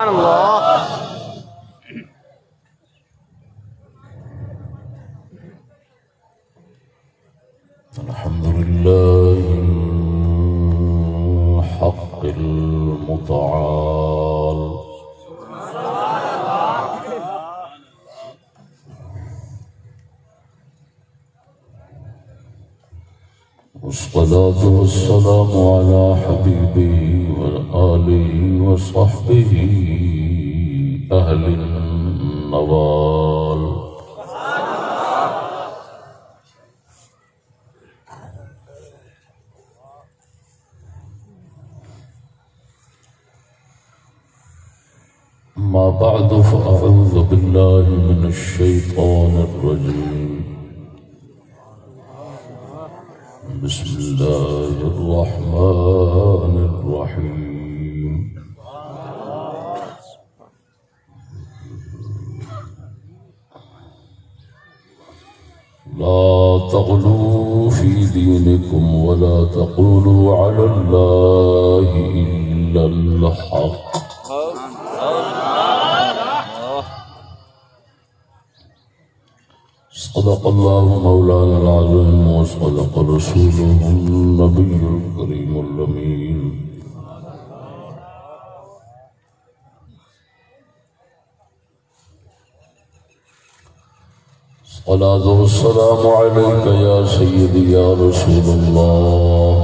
اللہ الحمد لله الحق المتعال والصلاة والسلام على حبيبه وآله وصحبه أهل النوال ما بعد فأعوذ بالله من الشيطان الرجيم بسم الله الرحمن الرحيم لا تغلوا في دينكم ولا تقولوا على الله إلا الحق صدق الله مولانا العظيم وصدق رسوله النبي الكريم الأمين الصلاة والسلام عليك يا سيدي يا رسول الله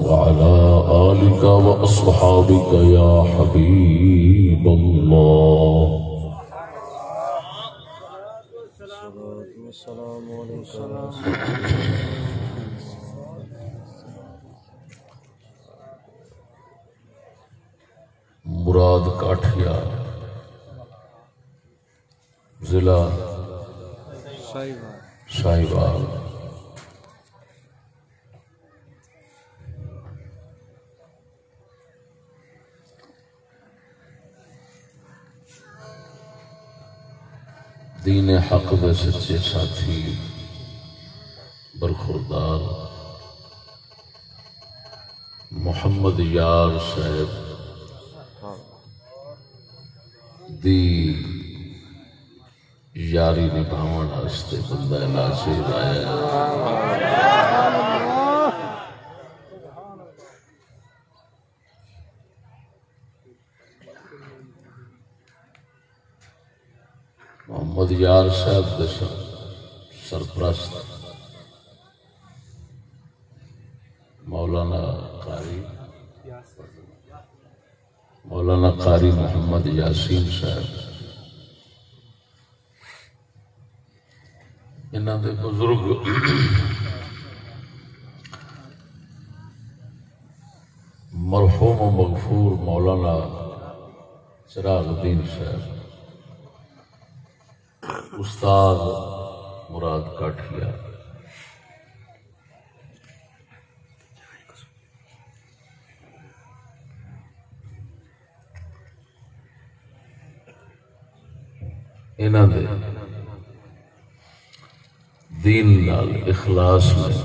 وعلى آلك وأصحابك يا حبيب الله مراد کاٹھیا ضلع شاہیوال دین حق دے سچے ساتھی برخوردار محمد یار صاحب دی یاری نبھاون واسطے بندہ ناصر آیا محمد یار صاحب دے سرپرست مولانا قاری محمد یاسین صاحب انہاں دے بزرگ مرحوم و مغفور مولانا چراغ الدین صاحب استاد مراد کاٹھیا انہاں دے دین نال اخلاص میں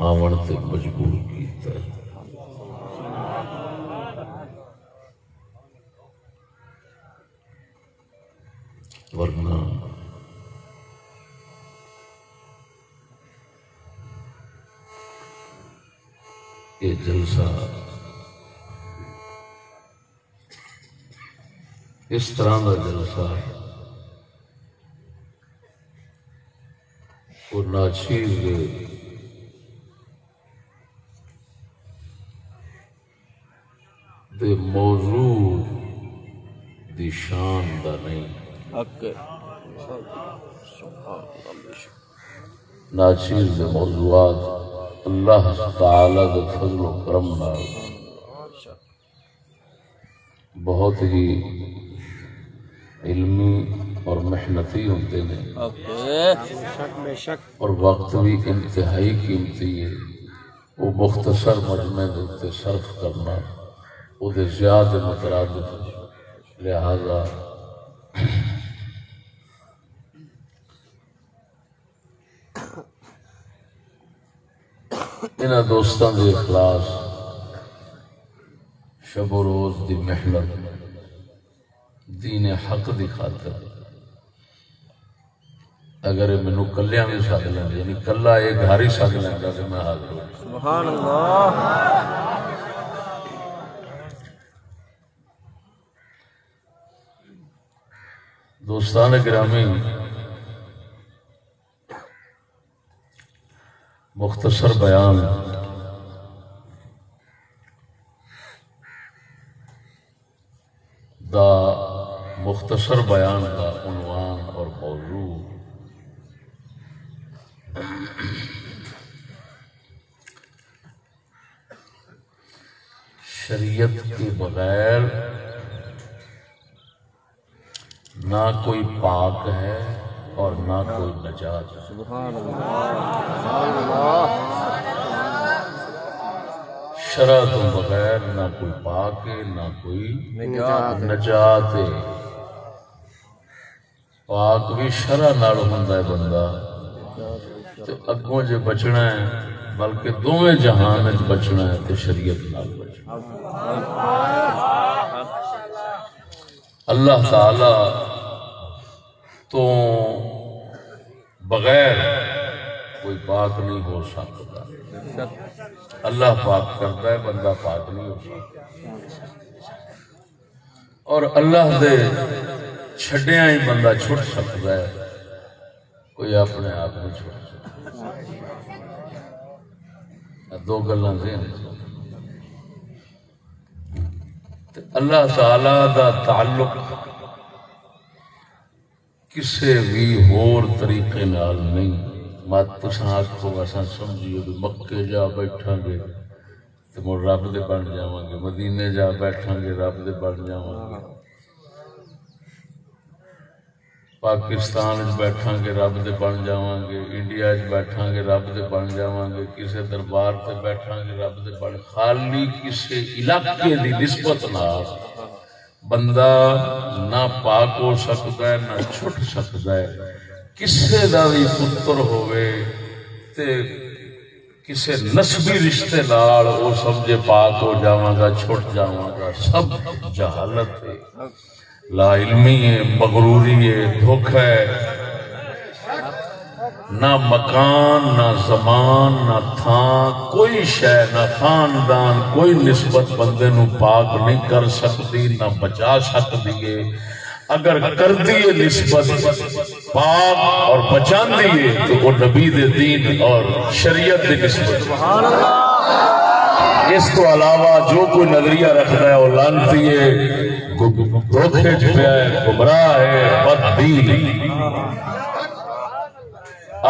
آون تے مجبور کیتا ہے ورنہ یہ جلسہ اس طرح کا جلسہ اور ناچیز دے موضوع دی شان دا نہیں ناچیز دے موضوعات اللہ تعالی دے فضل و کرم نال بہت ہی علمی اور محنتی ہوتے ہیں اور وقت بھی انتہائی قیمتی ہے وہ مختصر مجمع دے صرف کرنا وہ دے زیادہ مترادف لہذا انہاں دوستاں دے اخلاص، شب و روز دی محنت، دین حق دی خاطر اگر مینوں کلیاں بھی سد لیں، یعنی کلا یہ گھر ہی سد لینا کہ میں حاضر ہوں۔ سبحان اللہ۔ دوستان گرامی، مختصر بیان دا مختصر بیان کا عنوان اور موضوع شریعت کے بغیر نہ کوئی پاک ہے اور نہ کوئی نجات ہے۔ سبحان اللہ۔ شرع تو بغیر نہ کوئی پاک ہے نہ کوئی نجات ہے۔ پاک بھی شرع نال ہوندا ہے بندہ تے اگوں جے بچنا ہے، بلکہ دوویں جہان وچ بچنا ہے تے شریعت نال بچنا۔ اللہ تعالی تو بغیر کوئی پاک نہیں ہو سکتا۔ اللہ پاک کرتا ہے، بندہ پاک نہیں ہو سکتا، اور اللہ دے چھڈیاں ہی بندہ چھٹ سکتا ہے، کوئی اپنے آپ نہیں چھٹ سکتا۔ دو گلاں ذہن اللہ تعالی دا تعلق کسے بھی ہور طریقے نال نہیں۔ مت تساں آکھو اساں سمجھیے بھی مکے جا بیٹھاں گے تے مڑ رب دے بن جاواں گے، مدینے جا بیٹھاں گے رب دے بن جاواں گے، پاکستان وچ بیٹھاں گے رب دے بن جاواں گے، انڈیا وچ بیٹھاں گے رب دے بن جاواں گے، کسے دربار تے بیٹھاں گے رب دے بن۔ خالی کسے علاقے دی نسبت نال بندہ نہ پاک ہو سکتا ہے نہ چھٹ سکتا ہے۔ کسے دا بھی پتر ہوئے تے کسے نسبی رشتے نال وہ سمجھے پاک ہو جاواں گا چھٹ جاواں گا، سب جہالت ہے، لا علمی ہے، مغروری ہے، دھوکہ ہے۔ نہ مکان نہ زمان نہ تھان کوئی شے، نہ خاندان کوئی نسبت بندے نو پاک نہیں کر سکتی، نہ بچا سکتی ہے۔ اگر کر دیے نسبت پاک اور بچان دیے تو وہ نبی دے دین اور شریعت دے نسبت۔ اس کو علاوہ جو کوئی نظریہ رکھتا ہے وہ لانتی ہے، دھوکے چھپیا ہے، گمراہ ہے، بددین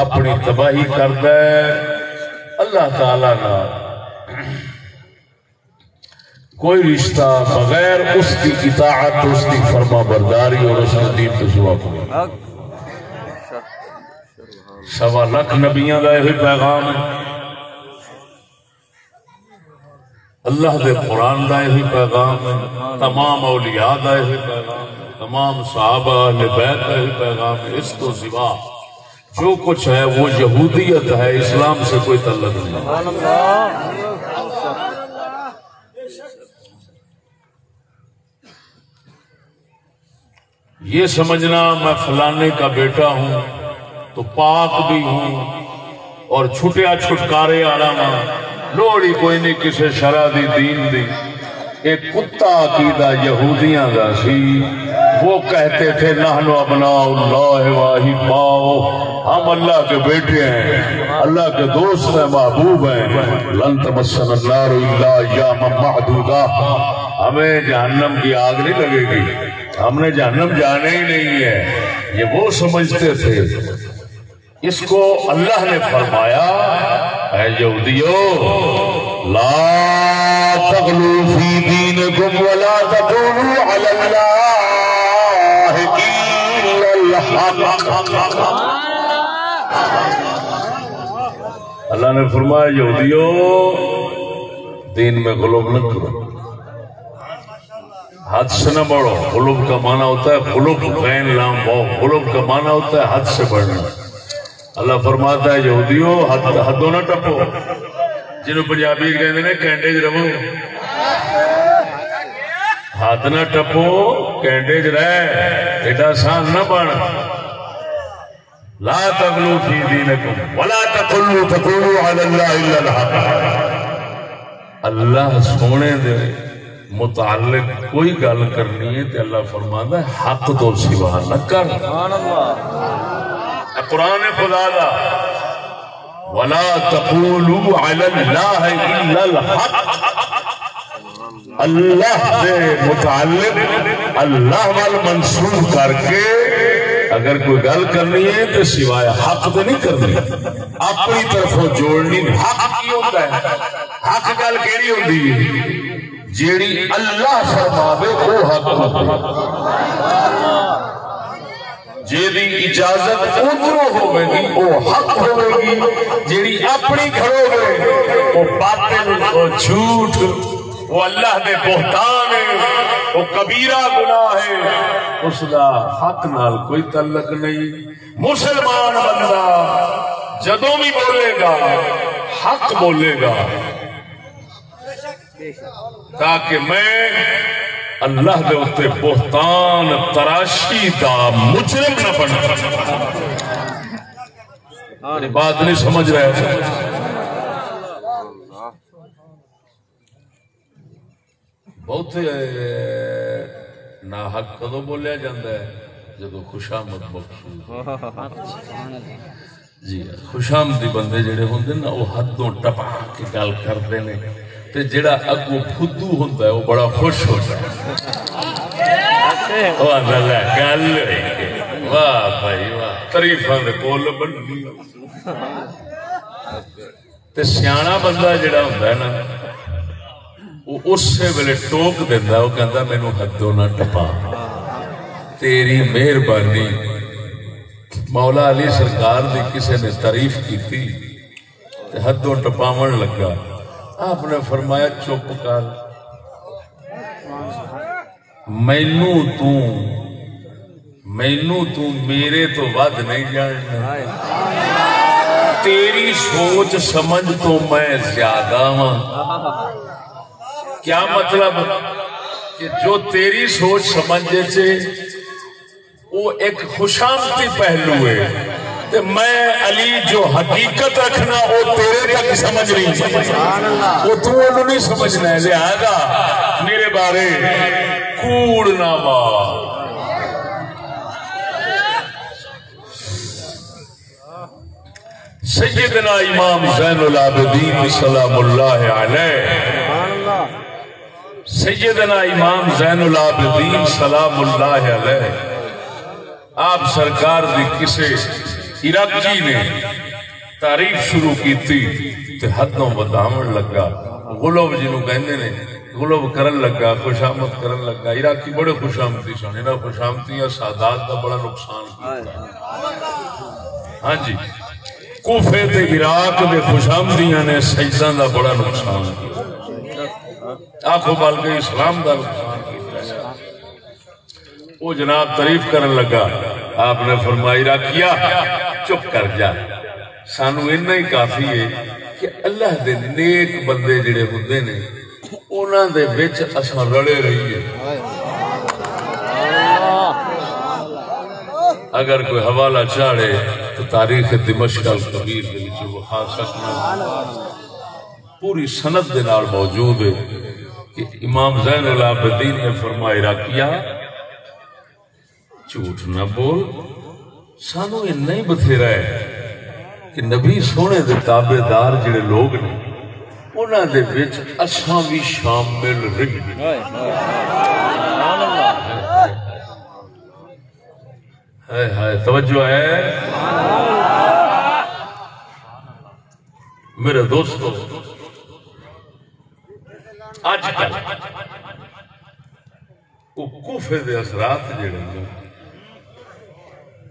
اپنی تباہی کرتا ہے۔ اللہ تعالیٰ نہ کوئی رشتہ بغیر اس کی اطاعت، اس کی فرما برداری اور اس کے دین کے سوا کوئی۔ 1.25 لاکھ نبیاں دا یہ پیغام ہے، اللہ دے قرآن دا یہ پیغام ہے، تمام اولیاء دا یہ پیغام ہے، تمام صحابہ اہل بیت کا یہ پیغام ہے۔ اس تو سوا جو کچھ ہے وہ یہودیت ہے، اسلام سے کوئی تعلق نہیں۔ یہ سمجھنا میں فلانے کا بیٹا ہوں تو پاک بھی ہوں اور چھٹیا چھٹکارے آڑا ہوں، لوڑی کوئی نہیں کسی شرع دی دین دی۔ ایک کتا عقیدہ یہودیاں دا سی، وہ کہتے تھے نحن ابناء اللہ واحباؤ، ہم اللہ کے بیٹے ہیں، اللہ کے دوست ہیں، محبوب ہیں۔ لن تمسنا النار الا ایاما معدودہ، ہمیں جہنم کی آگ نہیں لگے گی، ہم نے جہنم جانا ہی نہیں ہے، یہ وہ سمجھتے تھے۔ اس کو اللہ نے فرمایا اے یہودیو لا تغلو فی دینکم ولا تقولوا علی اللہ الا الحق۔ اللہ نے فرمایا یہودیو دین میں غلوب نہ کرو، حد سے نہ بڑھو۔ غلوب کا معنی ہوتا ہے غلوب غین لام واو، غلوب کا معنی ہوتا ہے حد سے بڑھنا۔ اللہ فرماتا ہے یہودیو حدوں نہ ٹپو، جنہوں پنجابی کہتے ہیں کینڈے چ رہو ہاتھ نہ ٹپو کینڈے چ رہ ایڈا آسان نہ بن لا تغلو فی دینکم ولا تقولوا علی اللہ الا الحق اللہ سونے دے متعلق کوئی گل کرنی ہے تو اللہ فرماندا ہے حق تو سوا نہ کر سبحان اللہ قرآن خدا دا ولا تقولوا علی اللہ الا الحق اللہ دے متعلق اللہ وال منسوب کر کے اگر کوئی گل کرنی ہے تو سوائے حق تو نہیں کرنی اپنی طرفوں جوڑنی حق کی ہوتا ہے حق گل کیڑی ہوندی ہے جیڑی اللہ فرماوے وہ حق جیڑی اجازت ادھروں ہوے گی وہ حق ہوے گی جیڑی اپنی کھڑو گے وہ باطل وہ جھوٹ وہ اللہ دے بہتان ہے وہ کبیرہ گناہ ہے اس دا حق نال کوئی تعلق نہیں مسلمان بندہ جدوں بھی بولے گا حق بولے گا تاکہ میں اللہ دے اتے بہتان تراشی دا مجرم نہ بنا بات نہیں سمجھ رہے بہت نا حق کدو بولیا جاتا ہے جب خوشامد مقصود جی خوشامدی بندے جڑے ہوندے نا وہ حدوں ٹپا کے گل کرتے ہیں تے جڑا اگو فدو ہوندا ہے وہ بڑا خوش ہوتا ہے گل واہ بھائی واہ تریفاں دے پل بن تے سیاںا بندہ جڑا ہوندا ہے نا وہ اسی ویلے ٹوک دینا وہ کہندا مینوں حدوں نہ ٹپا تیری مہربانی مولا علی سرکار دی کسی نے تعریف کی تھی تے حدوں ٹپاون لگا آپ نے فرمایا چپ کر مینوں تو میرے تو ود نہیں جاننا تیری سوچ سمجھ تو میں زیادہ ہاں کیا مطلب کہ جو تیری سوچ سمجھے سے وہ ایک خوشامتی پہلو ہے تے میں علی جو حقیقت رکھنا وہ تیرے تک سمجھ نہیں وہ تو انہوں نہیں سمجھنا ہے لہذا میرے بارے کوڑ نہ مار سیدنا امام زین العابدین سلام اللہ علیہ سیدنا امام زین العابدین سلام اللہ علیہ آپ سرکار دی کسے عراقی نے تعریف شروع کی تھی تے حدوں بدامن لگا غلوب جنہوں کہندے نے غلوب کرن لگا خوشامد کرن لگا عراقی بڑے خوشامدی سن انہاں خوشامدیاں سادات دا بڑا نقصان کیتا ہاں جی کوفے تے عراق دے خوشامدیاں نے سجداں دا بڑا نقصان کیتا آنکھوں بلکہ اسلام دا نقصان کیتا وہ جناب تعریف کرن لگا آپ نے فرمائی رکھیا چپ کر جا سانو اتنا ہی کافی ہے کہ اللہ دے نیک بندے جڑے ہوندے نے انہاں دے وچ اساں رڑے رہیے اگر کوئی حوالہ چاڑے تو تاریخ دمشق الکبیر دے وچ وکھا سکنا پوری سند دے نال موجود ہے کہ امام زین العابدین نے فرمایا رکھیا جھوٹ نہ بول سانو اتنا ہی بتھیرا ہے کہ نبی سونے دے تابع دار جڑے لوگ نے انہاں دے وچ اساں بھی شامل رہے ہائے ہائے توجہ ہے میرے دوستو آج کل کوفے دے اثرات جڑے نے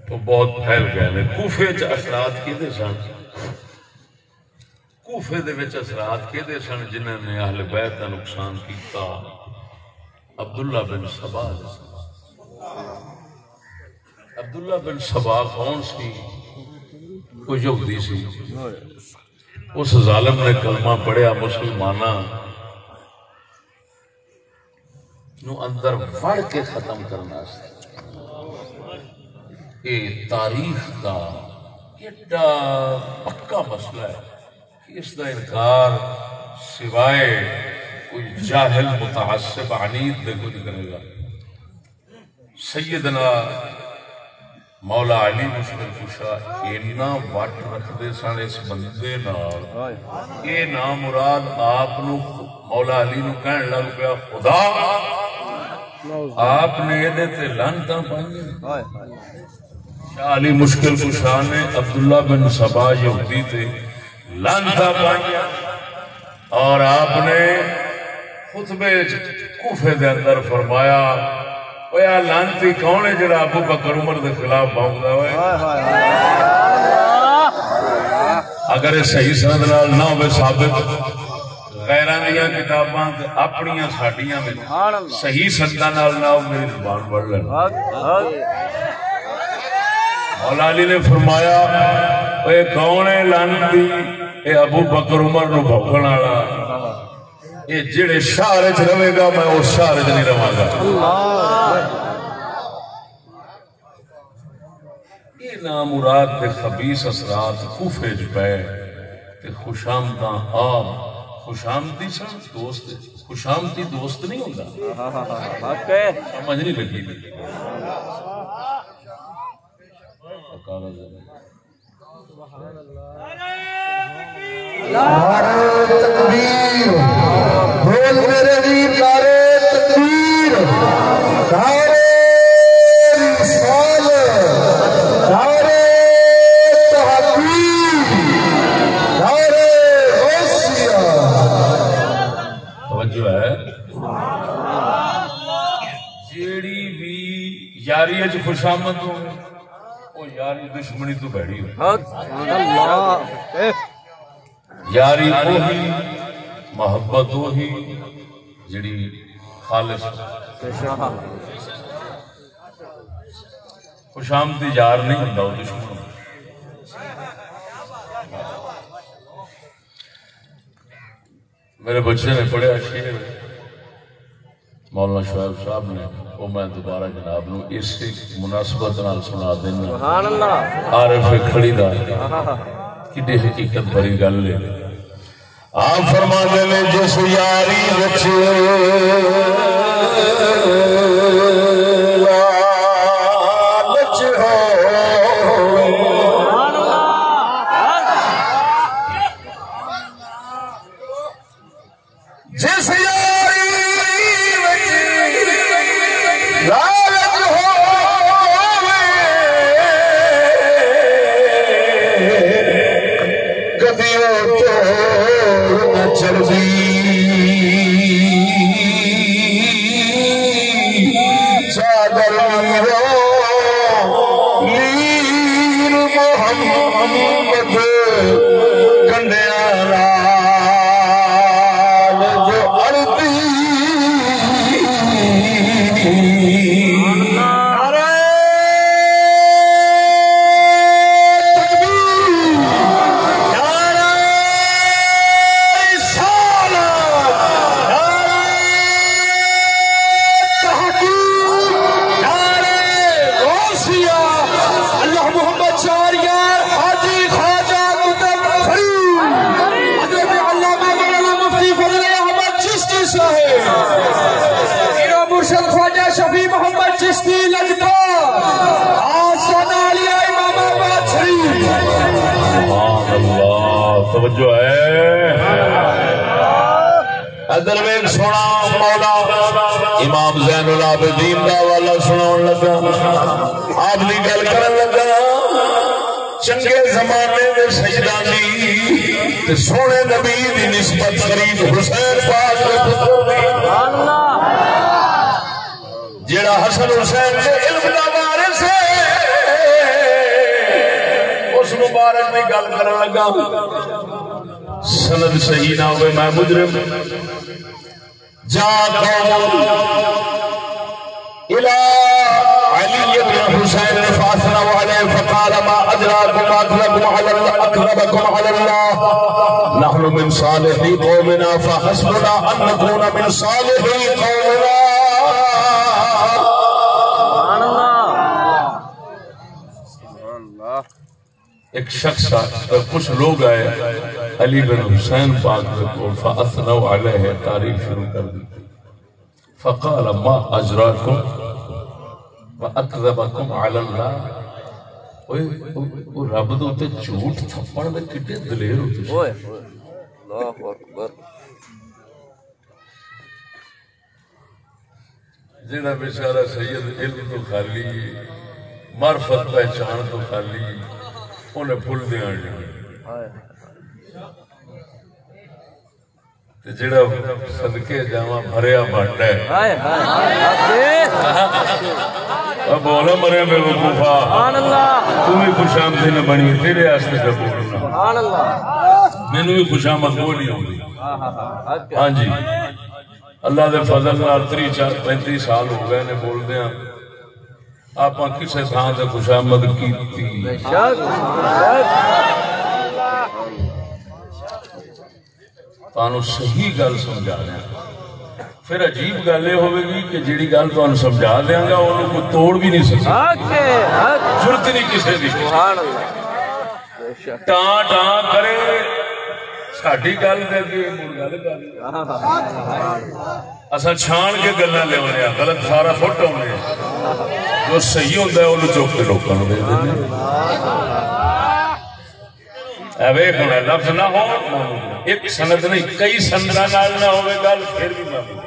وہ بہت پھیل گئے نے کوفے چ اثرات کیدے سن کوفے دے وچ اثرات کیدے سن جنہاں نے اہل بیت دا نقصان کیتا عبداللہ بن سبا عبداللہ بن سبا کون سی کوئی یہودی سی اس ظالم نے کلمہ پڑھیا مسلمانہ نو اندر وڑ کے ختم کرنا سی۔ یہ تاریخ کا ایڈا پکا مسئلہ ہے کہ اس کا انکار سوائے کوئی جاہل متعصب عنید دے کچھ کرے گا۔ سیدنا مولا علی مشکل کشا اینا وٹ رکھتے سن اس بندے نال، اے نام مراد آپ نو مولا علی نو کہن لگ پیا خدا آپ نے یہ تے لعنتاں پائیں۔ شاہ علی مشکل کشا نے عبداللہ بن سبا یہودی تے لعنتاں پائیں اور آپ نے خطبے کوفے دے اندر فرمایا اویا لعنتی کون ہے جڑا ابو بکر عمر دے خلاف بھونکدا ہوئے؟ اگر یہ صحیح سند نال نہ ہوئے ثابت غیراں دیاں کتاباں تے اپنیاں ساڈیاں میں صحیح سنداں نال نہ ہو میری زبان پڑھ لین۔ مولا علی نے فرمایا اے کون ہے لعنتی؟ اے ابو بکر عمر نو بھونکن والا، یہ جڑے شہر چ رہے گا میں اس شہر چ نہیں رہاں گا۔ یہ نام مراد کے خبیث اثرات کوفے چ پے تے خوشامداں آپ خوشامدی سن دوست، خوشامدی دوست نہیں ہوتا، سمجھ نہیں لگی۔ نعرہ تکبیر، بول میرے ویر نعرہ تکبیر، نعرہ رسالت، نعرہ تحقیق، نعرہ غوثیہ۔ توجہ ہے جیڑی بھی یاری اچ خوشامد ہو وہ یاری دشمنی تو بڑی ہو، یاری وہی محبت وہی جڑی خالص خوشامدی یار نہیں ہوندا وہ دشمن۔ میرے بچے نے پڑھیا شعر مولانا شعیب صاحب نے، وہ میں دوبارہ جناب نو اس مناسبت نال سنا دینا۔ سبحان اللہ۔ عارف کھڑی دا کڈی حقیقت بھری گل ہے۔ آپ فرماندے نے جس یاری وچ لالچ ہوئے، جس یاری وچ لالچ ہوئے، کدیوں تو چربی چادر لیر محمد کنڈیاں نال جو اڑتی توجہ ہے ادھر میں سونا مولا امام زین العابدین دا والا سناؤں لگا۔ آپ نے گل کرن لگا چنگے زمانے میں سجدہ دی سونے نبی دی نسبت قریب حسین پاک جیڑا حسن حسین سے علم دا وارث ہے اس مبارک میں گل کرن لگا۔ سند صحیح نہ ہوئے میں مجرم جا قوم الى علی بن حسین فاثنوا علیہ فقال ما ادراکم اکربکم علی اللہ نحن من صالحی قومنا فحسبنا ان نکون من صالحی قومنا. ایک شخص کچھ لوگ آئے علی بن حسین پاک کو فاثنوا علیہ تعریف شروع کر دی. فقال ما اجراکم واکذبکم علی اللہ. وہ رب دے تے جھوٹ تھپن دے کڈے دلیر ہوتے. اوئے اللہ اکبر. جڑا بیچارہ سید علم تو خالی معرفت پہچان تو خالی انہیں پھول دیا جڑا صدقے جاواں بھریا بھنڈ ہے. بولا مرے میں وقوفا تمہیں خوش آمدید نہ بنی تیرے واسطے کا بولنا مینوں بھی خوش آمد وہ نہیں ہوگی. ہاں جی اللہ دے فضل نال 35 سال ہو گئے نے بول دیا آپ کسے تھان سے خوش آمد کی. تانوں صحیح گل سمجھا دیا پھر عجیب گل یہ ہوئے گی کہ جیڑی گل تانوں سمجھا دیا گا انہوں کو توڑ بھی نہیں سکتا. ضرورت نہیں کسی دی ٹاں ٹاں کرے ساڈی گل دے کے گل کر اساں چھان کے گلاں لیاونے غلط سارا فٹ ہونے جو صحیح ہوندا ہے اونوں چوک کے لوکاں نوں دے دیندے. اے ویکھ ہن لفظ نہ ہو ایک سند نہیں کئی سنداں نال نہ ہوے گل پھر بھی معلوم.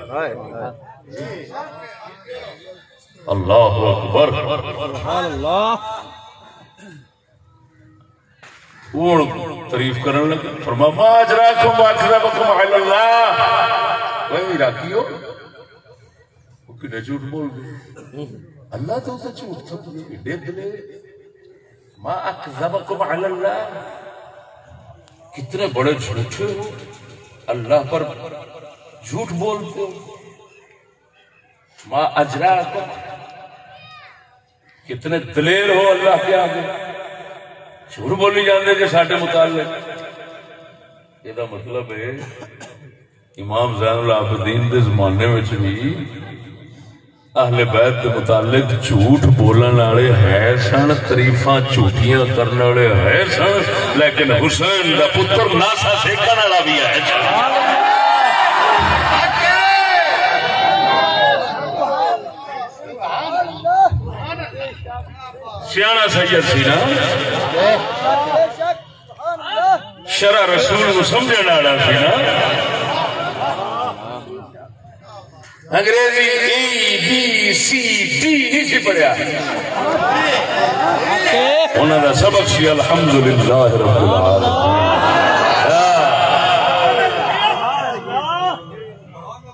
اللہ اکبر سبحان اللہ. وہ تعریف کرنے لگے فرما ما اجراکم واکذبکم علی اللہ. کوئی راکیو وہ کنے جھوٹ بول گئے اللہ تو اسے جھوٹ تھا ایڈے دلے. ما اکذبکم علی اللہ کتنے بڑے جھوٹے ہو اللہ پر جھوٹ بولتے ہو. ما اجراکم کتنے دلیر ہو اللہ کے آگے جھوٹ بولی جاندے کہ ساڈے متعلق. یہ مطلب ہے امام زین العابدین دے زمانے میں بھی اہل بیت کے متعلق جھوٹ بولن والے ہے سن تعریفاں جھوٹیاں کرنے والے ہے سن لیکن حسین دا پتر ناسا سیکن والا بھی ہے. سیانا سید سی نا شرع رسول کو سمجھنے والا سی نا. انگریزی اے بی سی ڈی نہیں سی پڑھیا انہوں نے سبق سی الحمدللہ رب العالمین.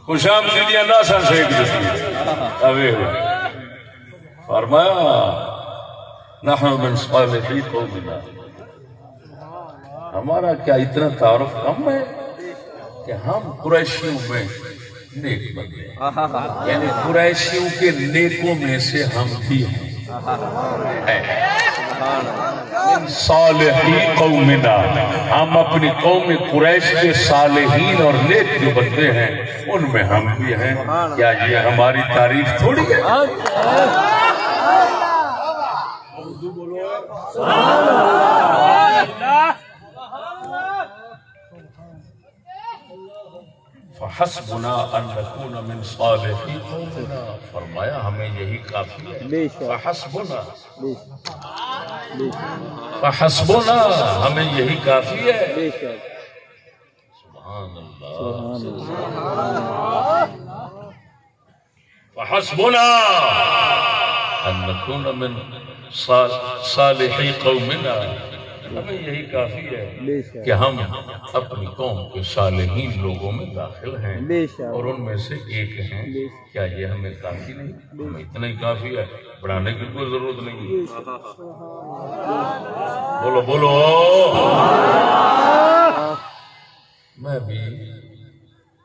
خوش آمدیدیاں ناسا سیکھ دیتی. فرمایا نحن من صالحی قومنا. ہمارا کیا اتنا تعارف کم ہے کہ ہم قریشیوں میں نیک بندے ہیں یعنی قریشیوں کے نیکوں میں سے ہم بھی ہیں. صالحی قومنا ہم اپنی قوم قریش کے صالحین اور نیک جو بندے ہیں ان میں ہم بھی ہیں. کیا یہ ہماری تعریف تھوڑی ہے؟ فحسبنا ان نكون من صالحی قومنا. فرمایا ہمیں یہی کافی ہے. فحسبنا ہمیں یہی کافی ہے. سبحان اللہ. فحسبنا ان نكون من صالحی قومنا. ہمیں یہی کافی ہے کہ ہم اپنی قوم کے صالحین لوگوں میں داخل ہیں اور ان میں سے ایک ہیں. کیا یہ ہمیں کافی نہیں؟ ہمیں اتنا ہی کافی ہے, بڑھانے کی کوئی ضرورت نہیں. بولو بولو. میں بھی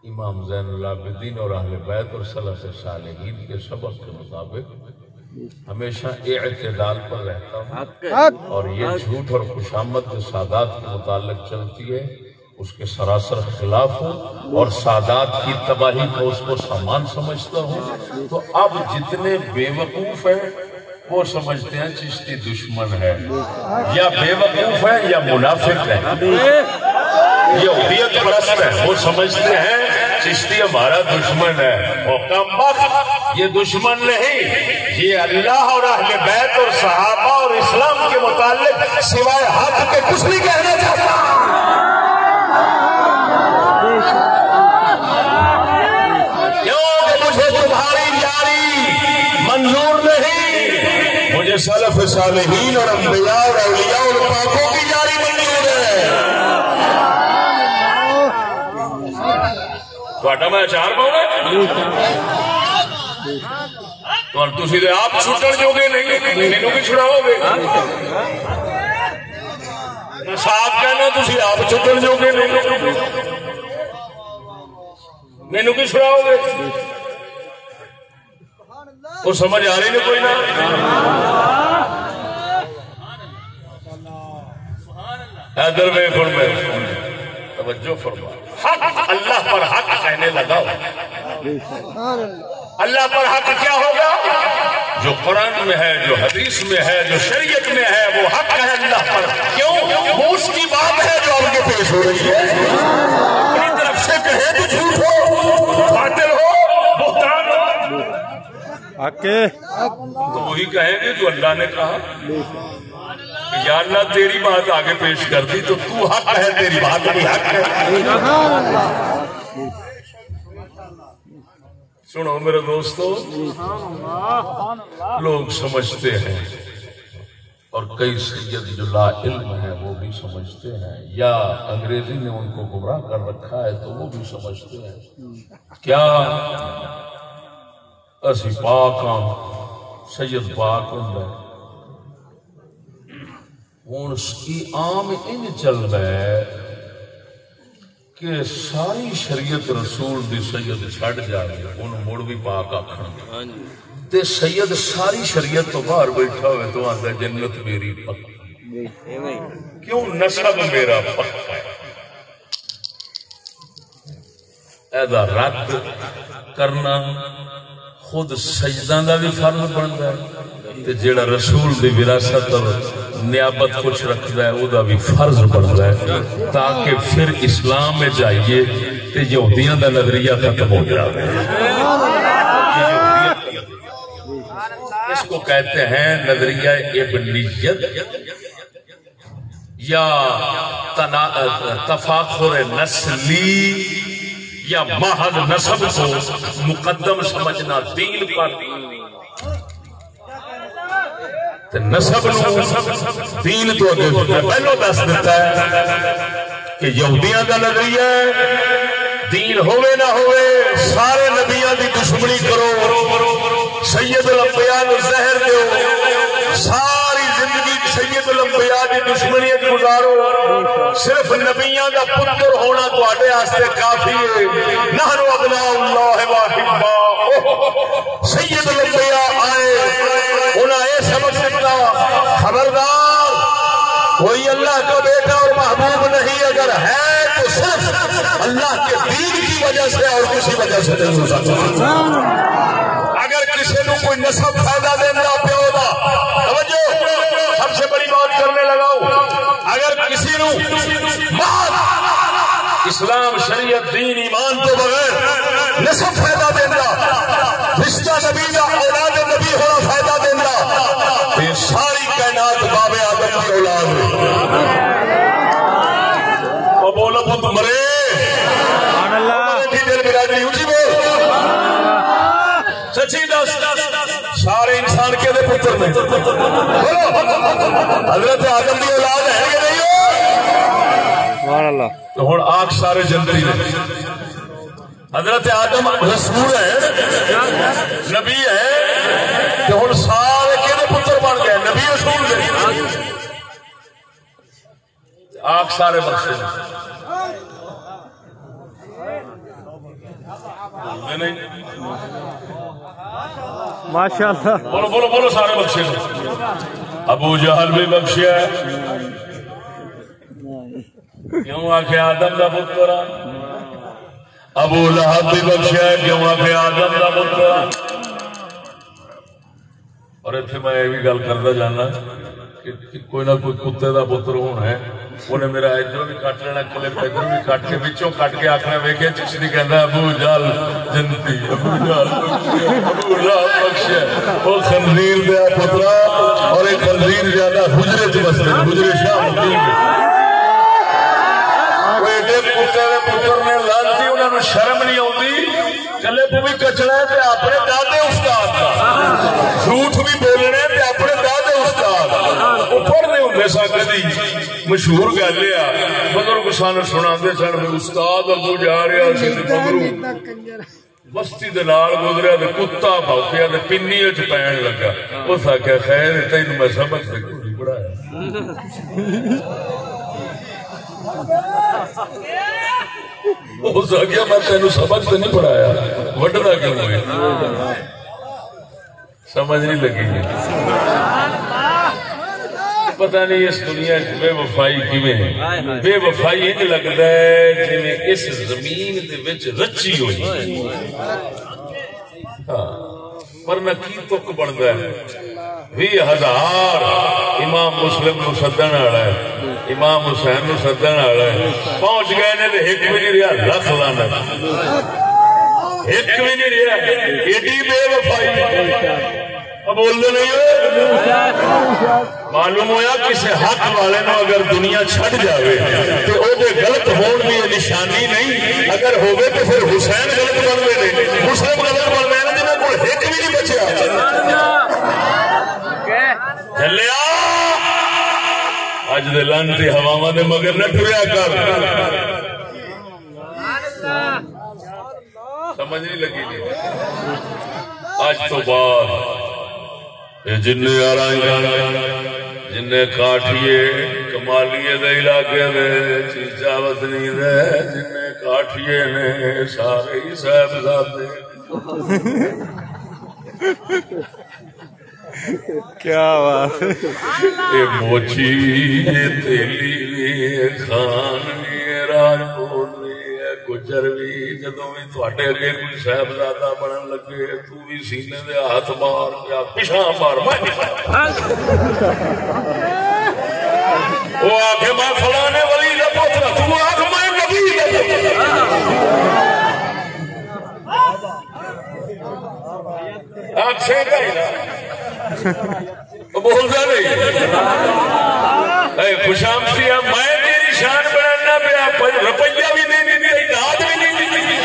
امام زین العابدین اور اہل بیت اور سلف صالحین کے سبق کے مطابق ہمیشہ اعتدال پر رہتا ہوں, اور یہ جھوٹ اور خوشامد جو سادات کے متعلق چلتی ہے اس کے سراسر خلاف ہوں اور سادات کی تباہی کو اس کو سامان سمجھتا ہوں، تو اب جتنے بے وقوف ہیں وہ سمجھتے ہیں چشتی دشمن ہے، یا بے وقوف ہے یا منافق ہے، یہودیت پرست ہے، وہ سمجھتے ہیں چشتی ہمارا دشمن ہے، اور کم وقت یہ دشمن نہیں، یہ اللہ اور اہل بیت اور صحابہ اور اسلام کے متعلق سوائے حق کے کچھ نہیں کہنا چاہتا۔ کیونکہ مجھے تمہاری یاری منظور نہیں، مجھے سلف صالحین اور انبیاء اور اولیاء اور پاکوں کی یاری منظور ہے۔ تھوڑا میں اچار پاؤں گا تو تسی دے آپ چھٹڑ جو گے نہیں، مینوں بھی چھڑاؤ گے، صاحب کہنا تسی آپ چھٹڑ جو گے نہیں، مینوں بھی چھڑاؤ گے، وہ سمجھ آ رہی نہیں کوئی نہ؟ ادھر میں توجہ فرما، حق اللہ پر حق کہنے لگا، اللہ پر حق کیا ہوگا؟ جو قرآن میں ہے، جو حدیث میں ہے، جو شریعت میں ہے، وہ حق ہے اللہ پر۔ کیوں؟ وہ اس کی بات ہے جو آپ کے پیش ہو رہی ہے، اپنی طرف سے کہے تو جھوٹ ہو، باطل ہو، بہتان ہو، تو وہی کہیں گے جو اللہ نے کہا۔ یا اللہ تیری بات آگے پیش کر دی تو تو حق ہے، تیری بات بھی حق ہے۔ سنو میرے دوستو، لوگ سمجھتے ہیں، اور کئی سید جو لا علم ہے وہ بھی سمجھتے ہیں، یا انگریزی نے ان کو گمراہ کر رکھا ہے تو وہ بھی سمجھتے ہیں کیا اسی پاک ہاں، سید پاک ہوں، ہوں اس کی عام ان چل رہا ہے کہ ساری شریعت رسول دی سید چھڑ جائے، انہوں مڑ بھی پاک آکھن تے سید ساری شریعت تو باہر بیٹھا ہوئے تو آتا ہے جنت میری پکا، کیوں؟ نسب میرا پکا۔ ایدہ رد کرنا خود سجدہ دا بھی فرض بنتا ہے، تے جیڑا رسول دی وراثت اور نیابت کچھ رکھتا ہے وہ دا بھی فرض بنتا ہے، تاکہ پھر اسلام میں جائیے تے یہودیاں دا نظریہ ختم ہو جائے۔ اس کو کہتے ہیں نظریہ ابنیت یا تفاخر نسلی، یا محض نسب کو مقدم سمجھنا دین پر، نسب دین تو پہلو دس دیتا ہے کہ یہودیاں کا نظریہ دین ہوئے نہ ہوئے سارے نبیاں دی دشمنی کرو، سید الانبیاء نو زہر دیو، ساری زندگی سید الانبیاء دی دشمنیت گزارو، صرف نبیاں دا پتر ہونا تواڈے واسطے کافی ہے، نحن ابناء اللہ واحباؤہ۔ سید الانبیاء آئے، انہاں یہ سبق دیتا، خبردار کوئی اللہ کا بیٹا اور محبوب نہیں، اگر ہے تو صرف اللہ کے دین کی وجہ سے اور کسی وجہ سے نہیں ہو سکتا۔ اگر کسی نے کوئی نسب فائدہ دینا پیو دا، توجہ سب سے بڑی بات کرنے لگاؤ، اگر کسی نے اسلام شریعت دین ایمان تو بغیر نسب فائدہ دینا، رشتہ نبی کا اولاد نبی ہونا فائدہ دینا، یہ ساری کائنات باب آدم کی اولاد ہے۔ اور بولو پت مرے دل برادری اونچی بول، سچی دس سارے انسان کے دے پتر میں حضرت آدم کی اولاد ہے کہ نہیں ہو؟ تو ہوں آگ سارے جنتی نے، حضرت آدم رسول ہے، نبی ہے، تو ہوں سارے کے دے پتر بن گئے، نبی رسول گئے، آگ سارے بخشے نہیں، ماشاءاللہ بولو بولو بولو سارے بخشے۔ ابو جہل بھی بخشیا ہے، کیوں آخر آدم کا پتر ابو لہب بھی بخشیا ہے کیوں آخر آدم کا پتر اور اتنے میں یہ بھی گل کرتا جانا کہ کوئی نہ کوئی کتے کا پتر ہونا ہے انہیں میرا ادھر بھی کٹ لینا کلپ ادھر بھی کٹ کے بچوں کٹ کے آخنا ویکیا چشتی کہنا ابو جال جنتی ابو جال ابو جال بخشیا وہ خنزیر دیا پترا اور ایک خنزیر زیادہ حجرے چ بستے حجرے شاہ ایڈے کتے کے پتر نے لانتی انہوں نے شرم نہیں آتی چلے پو بھی کچنا ہے اپنے دادے استاد کا جھوٹ بھی بولنے اپنے دادے استاد اوپر نہیں ہوتے سا کدی مشہور گل ہے بزرگ سان سنا سن میں استاد ابو جا رہا سی مگرو بستی دے نال گزریا تے کتا بھوکیا تے پنی وچ پین لگا اس آخیا خیر تینوں میں سبق تے کوئی پڑھایا اس آخیا میں تینوں سبق تے نہیں پڑھایا وڈنا کیوں ہوئے سمجھ نہیں لگی پتہ نہیں اس دنیا بے وفائی کیویں ہے بے وفائی انج لگدا ہے جویں اس زمین دے وچ رچی ہوئی ہاں ورنہ کی تک بندا ہے 20,000 امام مسلم نو سدن والا ہے امام حسین نو سدن والا ہے پہنچ گئے نے تے ایک بھی نہیں رہیا لکھ لعنت ایک بھی نہیں رہیا ایڈی بے وفائی بولتے نہیں معلوم ہوا کسی حق والے نو اگر دنیا چھڑ جاوے تو وہ غلط ہون کی نشانی نہیں اگر ہوگے تو پھر حسین غلط بن گئے نہیں مسلم غلط بن گئے نا جنہیں کوئی ایک بھی نہیں بچیا چلیا اج دے لانتی ہواواں دے مگر نہ ٹریا کر سمجھ نہیں لگی اج تو بعد جن جن کاٹھیے کمالیے دے علاقے دے چیچا وطنی دے جن کاٹھیے نے سارے ہی صاحبزادے کیا بات یہ موچی یہ تیلی خان بھی راجپوت بھی گجر بھی جدوں بھی تواڈے اگے کوئی صاحبزادہ بنن لگے تو بھی سینے دے ہاتھ مار یا پیشاں مار وہ آکھے میں فلانے ولی دا پوترا تو آکھ میں نبی دا آکھ سے بولتا نہیں اے خوشامدی میں تیری شان بنانا پیا روپیہ بھی نہیں دی داد بھی نہیں دی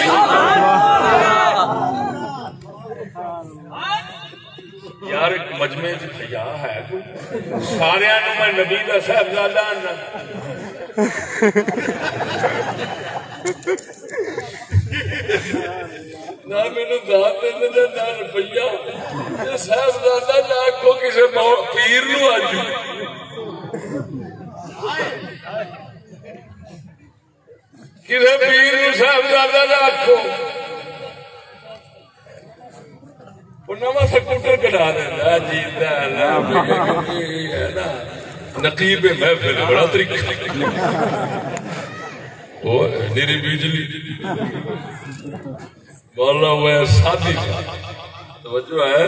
یار ایک مجمع حیا ہے سارے میں نبی کا صاحبزادہ نہ میرے داد دے نہ روپیہ صاحبزادہ نہ آخو کسی پیر نو اج کسی پیر نو صاحبزادہ نہ آخو نواں سکوٹر کٹا دینا جی نقیب محفل بڑا طریقہ نیری بجلی مولا ہوا ہے سادی توجہ ہے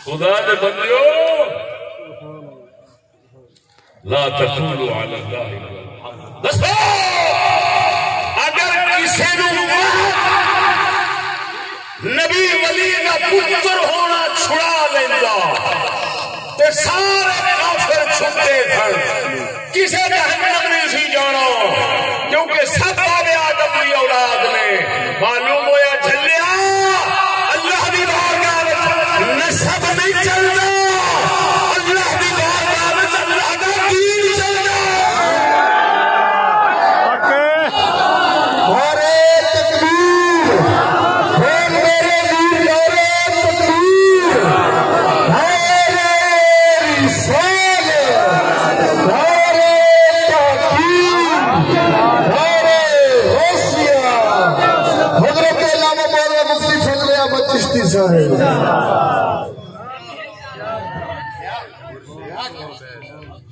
خدا نے بندیو لا تقولوا علی اللہ دسو اگر کسی نبی ولی کا پتر ہونا چھڑا لینا تے سارے کافر چھٹے سن کسی جہنم نہیں سی جانا کیونکہ سب آبے آدم کی اولاد نے معلوم ہوا چلیا اللہ دی بارگاہ نسب نہیں چلنا اللہ دی بارگاہ اللہ دا دین چلنا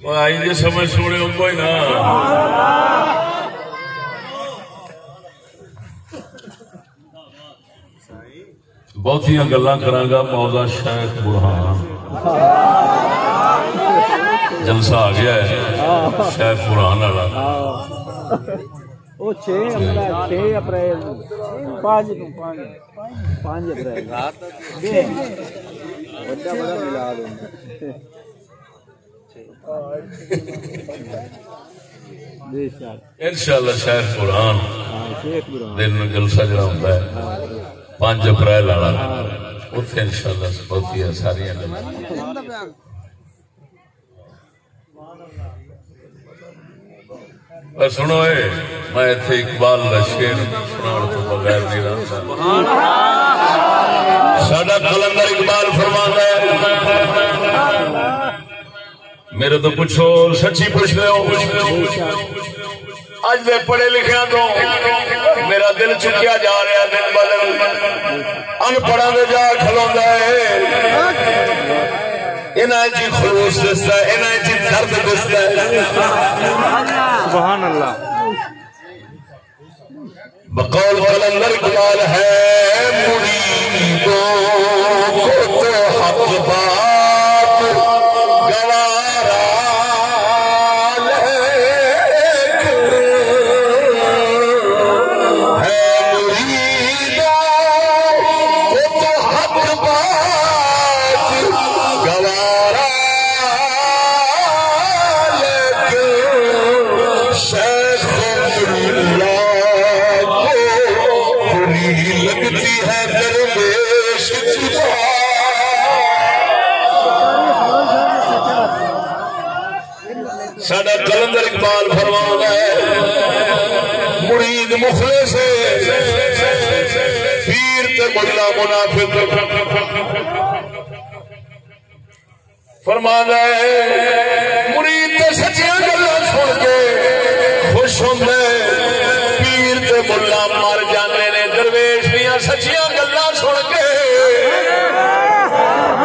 آئی جی سمجھ سوڑے ہو کوئی نہ بہت گلا کرا موضوع شیخ برہان جلسہ آ گیا ہے شیخ برہان والا 6 اپریل 5 اپریل بڑا ملاد انشاءاللہ شیخ برہان دن جلسہ جڑا ہوتا ہے 5 اپریل والا اتنے انشاءاللہ بہت ہی ساری سنو میں اتنے اقبال کا شعر سناؤ تو بغیر نہیں رہتا ساڈا قلندر اقبال فرماتا ہے میرے تو پوچھو سچی پوچھ رہے ہو اج دے پڑھے لکھے تو میرا دل چکیا جا رہا دن بدل ان پڑھا دے جا کھلوندا ہے انہاں جی خلوص دستا ہے انہاں جی درد دستا ہے سبحان اللہ بقول قلندر اقبال ہے مریدوں کو تو حق بات گوارا ساڈا قلندر اقبال فرماتا ہے مرید مخلص پیر تے ملا منافق فرماتا ہے مرید تے سچیاں گلاں سن کے خوش ہوندا ہے پیر تے ملا مر جاندے نے درویش دیاں سچیاں گلاں سن کے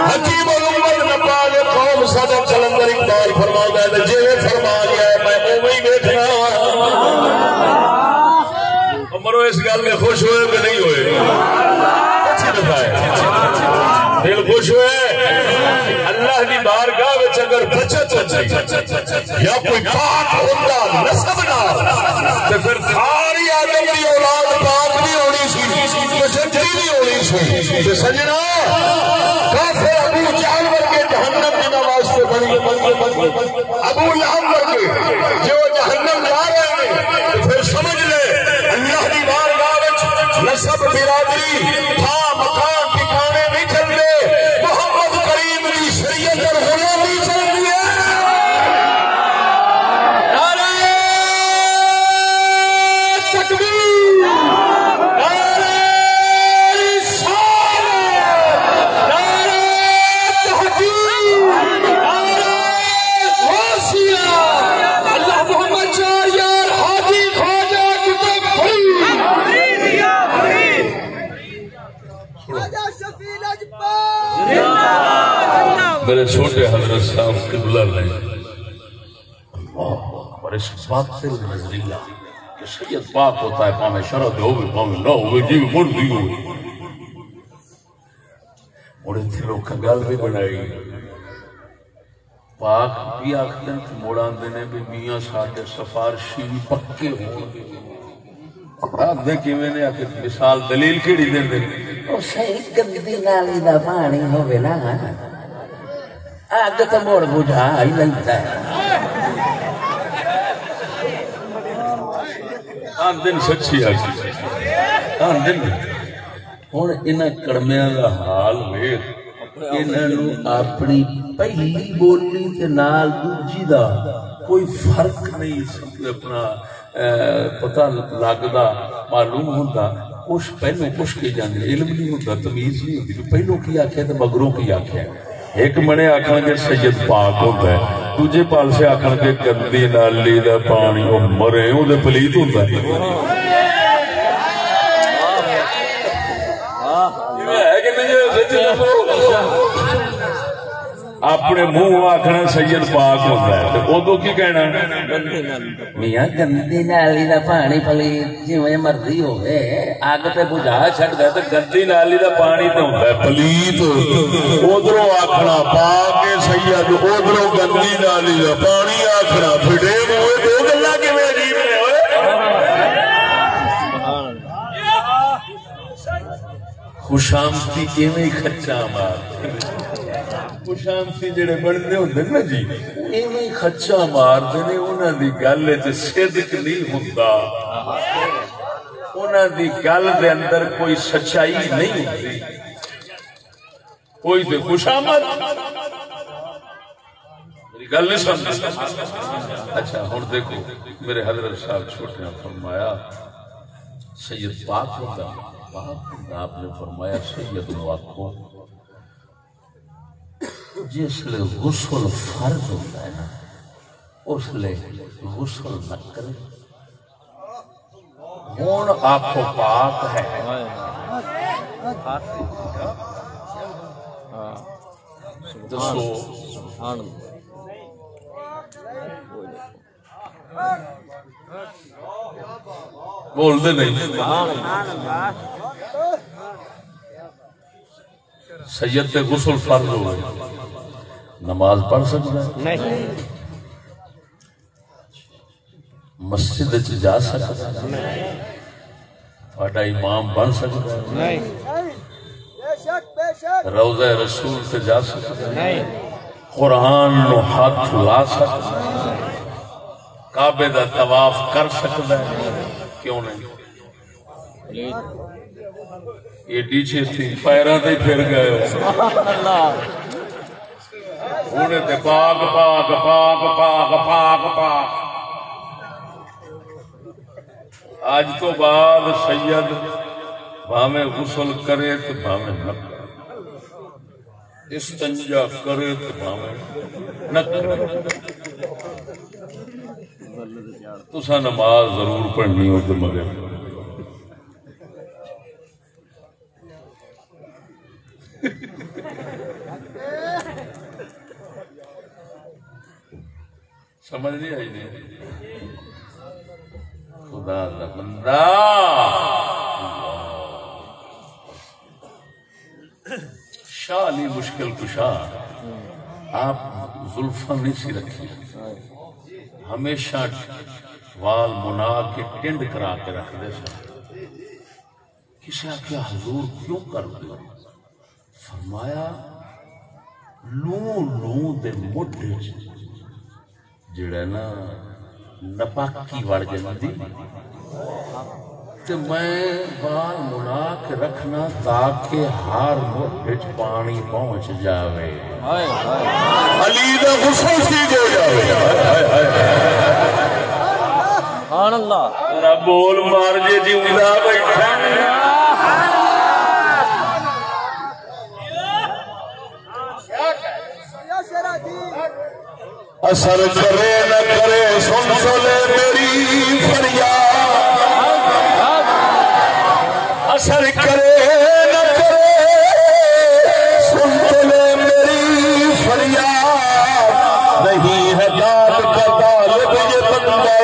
حکیم الامت نبال قوم ساڈا قلندر اقبال فرماتا ہے جی فرما گیا ہے میں اوہی بیٹھنا مرو اس گل میں خوش ہوئے کہ نہیں ہوئے دل خوش ہوئے اللہ کی بارگاہ وچ اگر بچت ہوتی یا کوئی پاک ہوتا نسب نہ تے پھر ساری آدم دی اولاد پاک بھی ہونی سی بچتی بھی ہونی سی تے سجنا کافر ابو جہل ورگے جہنم کی واسطے بنی ابو لہب ورگے جو جہنم جا رہے ہیں پھر سمجھ لے اللہ کی بارگاہ وچ نسب برادری تھا مکان ٹھکانے نہیں چلتے محمد کریم کی شریعت اور غلامی چلتی ہے نعرہ تکبیر نعرہ رسالت نعرہ تحقیق نعرہ غوثیہ اللہ محمد چار یار حاجی خواجہ کتب میرے چھوٹے حضرت صاحب قبلہ نہیں اور اس بات سے نظریہ کہ سید پاک ہوتا ہے پاہمیں شرط ہوئے پاہمیں نہ ہوئے جی مردی ہوئے اور ان سے لوگ کھنگال بھی بنائی پاک بھی آخدن کی موڑان دینے بھی میاں ساٹھے سفارشی پکے ہوں آپ دیکھیں میں نے آخر مثال دلیل کیڑی دیں دیں او صحیح گندی نالی دا پانی ہوئے نا آگ تو موڑ بجھا ہی لگتا ہے آن دن سچی آگی آن دن اور انہ کڑمیاں کا حال ویخ انہوں اپنی پہلی بولی کے نال دوجی دا کوئی فرق نہیں اپنا پتہ لگدا معلوم ہوتا کچھ پہلو کچھ کے جانے علم نہیں ہوتا تمیز نہیں ہوتی پہلو کی آنکھیں تو مگروں کی آنکھیں ایک منے آنکھاں کے سید پاک ہوتا ہے دوجے پال سے آنکھاں کے گندی نالی دا پانی وہ مرے ہوں دے پلیت ہوتا ہے اپنے منہ آخنا سید پاک ہوتا ہے ادو کی کہنا میاں گندی نالی دا پانی پلیت جویں مرضی ہوئے اگ تے بجھا چھڑدا تے گندی نالی دا پانی تے ہوندا ہے پلیت ادھروں آخنا پاک سید ادھروں گندی نالی دا پانی آخنا پھٹے منہ دو گلاں کیویں عجیب نے ہوئے خوشامتی ایویں خچا مار خوشامتی جڑے بننے ہوندے نا جی ایویں خچا ماردے نے انہاں دی گل وچ صدق نہیں ہوندا انہاں دی گل دے اندر کوئی سچائی نہیں ہوندی کوئی تے خوشامد میری گل نہیں سمجھ اچھا ہن دیکھو میرے حضرت صاحب چھوٹے نے فرمایا سید پاک ہوتا آپ نے فرمایا سید نو آکھو جس لئے غسل فرض ہوتا ہے نا اس لئے غسل نہ کرے ہون آنکھوں پاک ہے دسو بول دے نہیں سید تے غسل فرض ہوئے نماز پڑھ سکتا ہے نہیں مسجد جا سکتا ہے نہیں تھوڑا امام بن سکتا ہے نہیں روضہ رسول سے جا سکتا ہے نہیں قرآن نو ہاتھ لا سکتا ہے کعبے دا طواف کر سکتا ہے کیوں نہیں یہ ڈیچے تھی پیروں تے پھر گئے انہیں تے پاک پاک پاک پاک پاک پاک آج تو بعد سید بھامے غسل کرے تو بھامے نہ کرے استنجا کرے تو بھامے نہ کرے تسا نماز ضرور پڑھنی ہو تو مگر سمجھ نہیں آئی نہیں خدا دا بندہ شاہ علی مشکل کشا آپ زلفاں نہیں سی رکھی ہمیشہ وال منا کے ٹنڈ کرا کے رکھ دے سن کسی آخیا حضور کیوں کر دے فرمایا لوں دے مڈ جڑا نا نپاکی وڑ جاندی تے میں وال منا کے رکھنا تاکہ ہر مڈ وچ پانی پہنچ جاوے علی دا غسل ٹھیک ہو جاوے سبحان اللہ ذرا بول مار جے جیوندا بیٹھا اثر کرے نہ کرے سن سولے میری فریاد اثر کرے نہ کرے سن سولے میری فریاد نہیں ہے داد کا طالب یہ بندے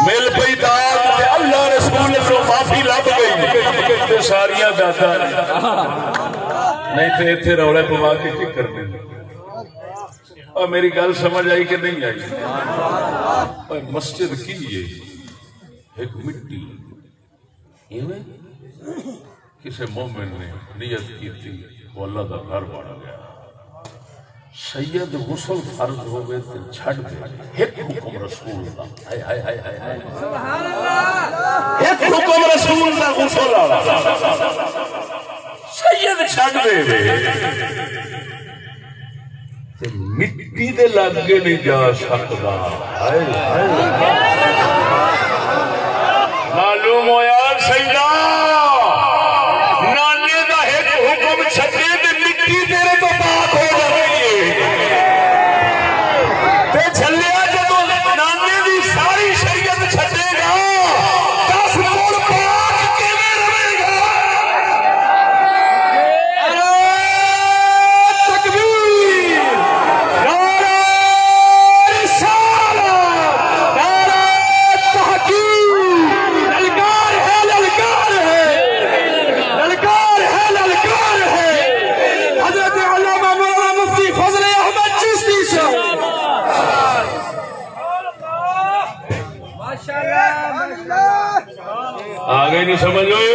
مل پئی داد اللہ رسول سے معافی لب گئی ساریاں دادا نہیں تو اتنے روڑے پوا کے کی کرنے اور میری گل سمجھ آئی کہ نہیں آئی مسجد کی ایک مٹی کسی مومن نے نیت کی تھی وہ اللہ کا گھر بنا گیا سید غسل فرض ہوئے تو چھڑ دے ایک حکم رسول دا سبحان اللہ ایک حکم رسول دا غسل سید چھڑ دے تے مٹی دے لگے نہیں جا سکتا معلوم ہویا سیدہ نانے دا ایک حکم چھڑے تے مٹی تیرے تو پاک ہو جائے چھلیا جب نانے دی ساری شریعت چھٹے نہیں سمجھ ہوئے؟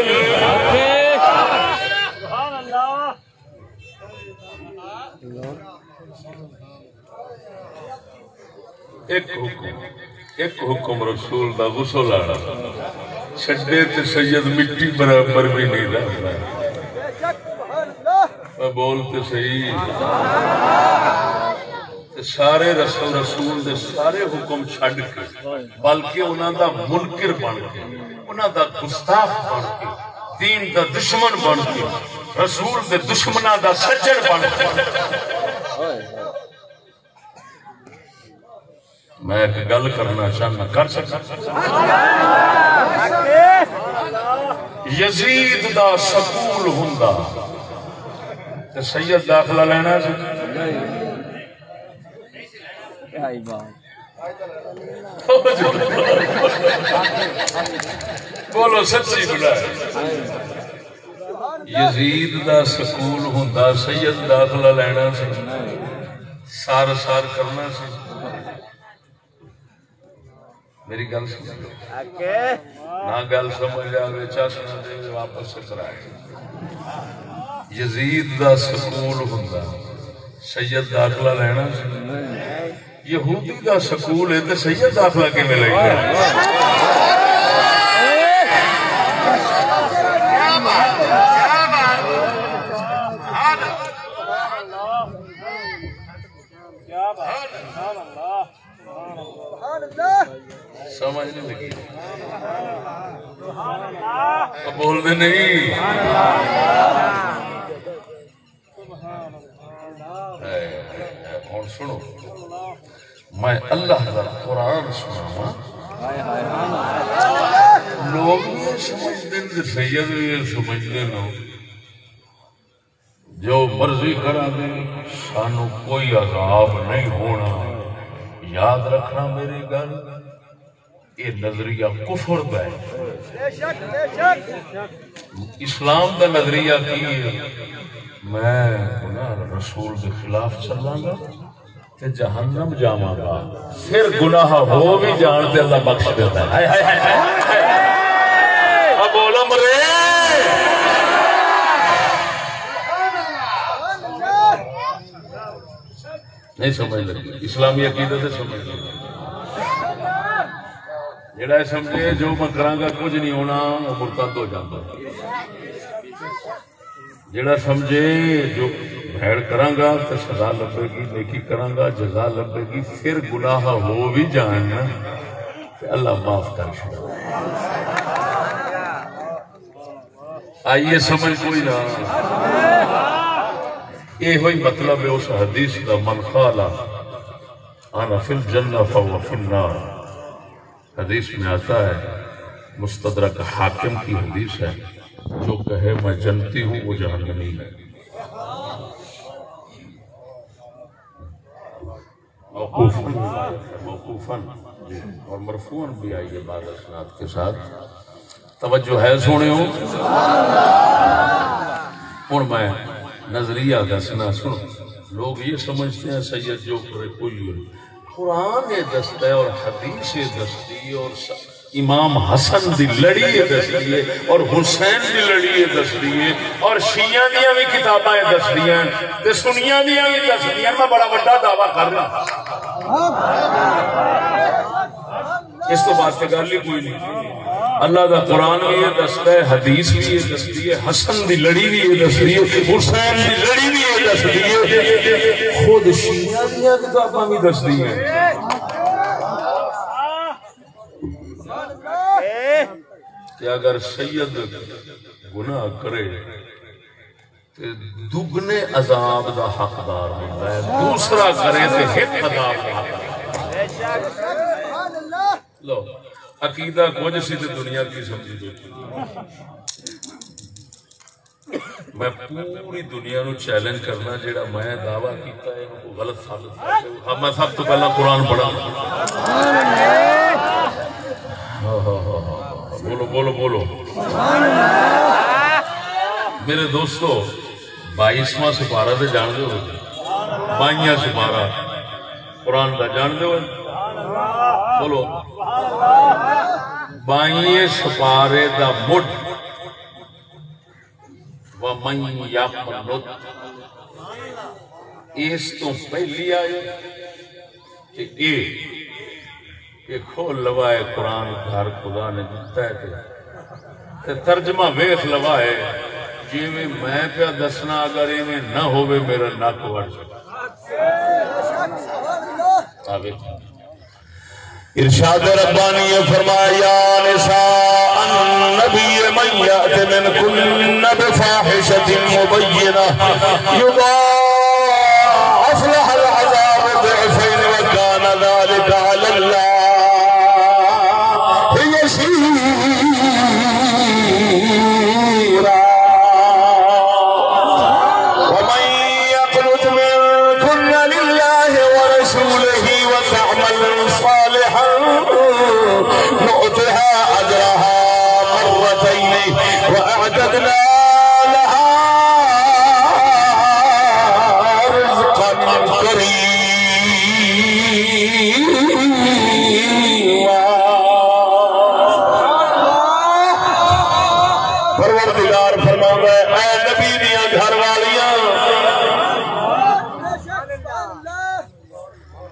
ایک حکم رسول دا غسل آنا چھڈے تے سید مٹی برابر بھی نہیں رہتا. میں بولتے صحیح. سارے رسول دے سارے حکم چھڈ کے بلکہ انہاں دا منکر بن کے انہاں دا گستاخ بن کے دین دا دشمن بن کے رسول دے دشمناں دا سجن بن کے میں ایک گل کرنا چاہنا کر سکتا. یزید دا سکول ہوندا تے سید داخلہ لینا سی. بولو سچی بڑا. یزید دا سکول ہوندا سید داخلہ لینا سی سار سار کرنا سی. میری گل سمجھ نہ گل سمجھ آئے چاشنا دے واپس سے کرائے. یزید دا سکول ہوندا سید داخلہ لینا سی. یہودی دا سکول ہے تو سید داخلہ کے میں لے گا. سمجھ نہیں لگی بول دے نہیں. اور سنو میں اللہ کا قرآن سنا لوگ سمجھتے سید سمجھتے نو جو مرضی کرا دے سانو کوئی عذاب نہیں ہونا. یاد رکھنا میری گل یہ نظریہ کفر دا ہے. اسلام دا نظریہ کی ہے میں رسول کے خلاف چلاں گا تے جہنم جاواں گا. پھر گناہ ہو بھی جان تے اللہ بخش دیتا ہے. اب بولا مرے نہیں سمجھ لگی. اسلامی عقیدت سمجھ لگی. جڑا سمجھے جو میں کراں گا کچھ نہیں ہونا وہ مرتد ہو جاتا. جڑا سمجھے جو بھیڑ کراں گا تو سزا لبے گی, نیکی کراں گا جزا لبے گی, پھر گناہ ہو بھی جان تو اللہ معاف کر چھوڑے. آئیے سمجھ کوئی نہ. یہ ہوئی مطلب ہے اس حدیث کا من قال انا فی الجنہ فهو فی النار. حدیث میں آتا ہے مستدرک حاکم کی حدیث ہے جو کہے میں جنتی ہوں وہ جہنمی ہے. موقوفاً اور مرفوعاً بھی آئی ہے بعض اسناد کے ساتھ. توجہ ہے سونے ہوں. اور میں نظریہ دسنا سنو. لوگ یہ سمجھتے ہیں سید جو کرے کوئی قرآن یہ دستا ہے اور حدیث یہ دستی ہے اور امام حسن دی لڑی یہ دستی ہے اور حسین دی لڑی یہ دستی ہے اور شیعہ دیاں بھی کتاباں یہ دستی ہیں تے سنیاں دیاں بھی دستی ہیں. میں بڑا بڑا دعویٰ کر رہا اس تو بات سے گل ہی کوئی نہیں. اللہ دا قرآن بھی یہ دستا ہے, حدیث بھی یہ دستی ہے, حسن دی لڑی بھی یہ دستی ہے, حسین دی لڑی بھی یہ دستی ہے, خود شیعہ دیاں کتاباں بھی دستی ہیں. کہ اگر سید گناہ کرے تو دگنے عذاب دا حقدار ملتا ہے, دوسرا کرے تو ہت عذاب دا حقدار. لو عقیدہ کچھ سی تو دنیا کی سمجھی دو. میں پوری دنیا نو چیلنج کرنا جیڑا میں دعویٰ کیتا ہے وہ غلط ثابت ہے. میں سب تو پہلا قرآن پڑھا. بولو بولو بولو میرے دوستو. 22واں سپارہ تے جان دے ہو, 22واں سپارہ قرآن دا جان دے ہو. بولو 22 سپارے دا مڈ وَمَن يَقْنُتْ اس تو پہلی آئے کہ یہ کھول لوائے قرآن گھر خدا نے دیتا ہے تے ترجمہ ویخ لوائے جی میں پہ دسنا اگر ایویں نہ ہوئے میرا ناک وڑ ارشاد ربانی فرمایا یا نساء النبی من یأت منکن بفاحشۃ مبینہ یضاعف لها العذاب ضعفین وکان ذلک علی اللہ یسیرا ومن یقنت منکن للہ ورسولہ وتعمل صالحا نؤتها اجرها مرتين واعتدنا لها رزقا كريما پروردگار فرماتا ہے اے نبی دیاں گھر والیاں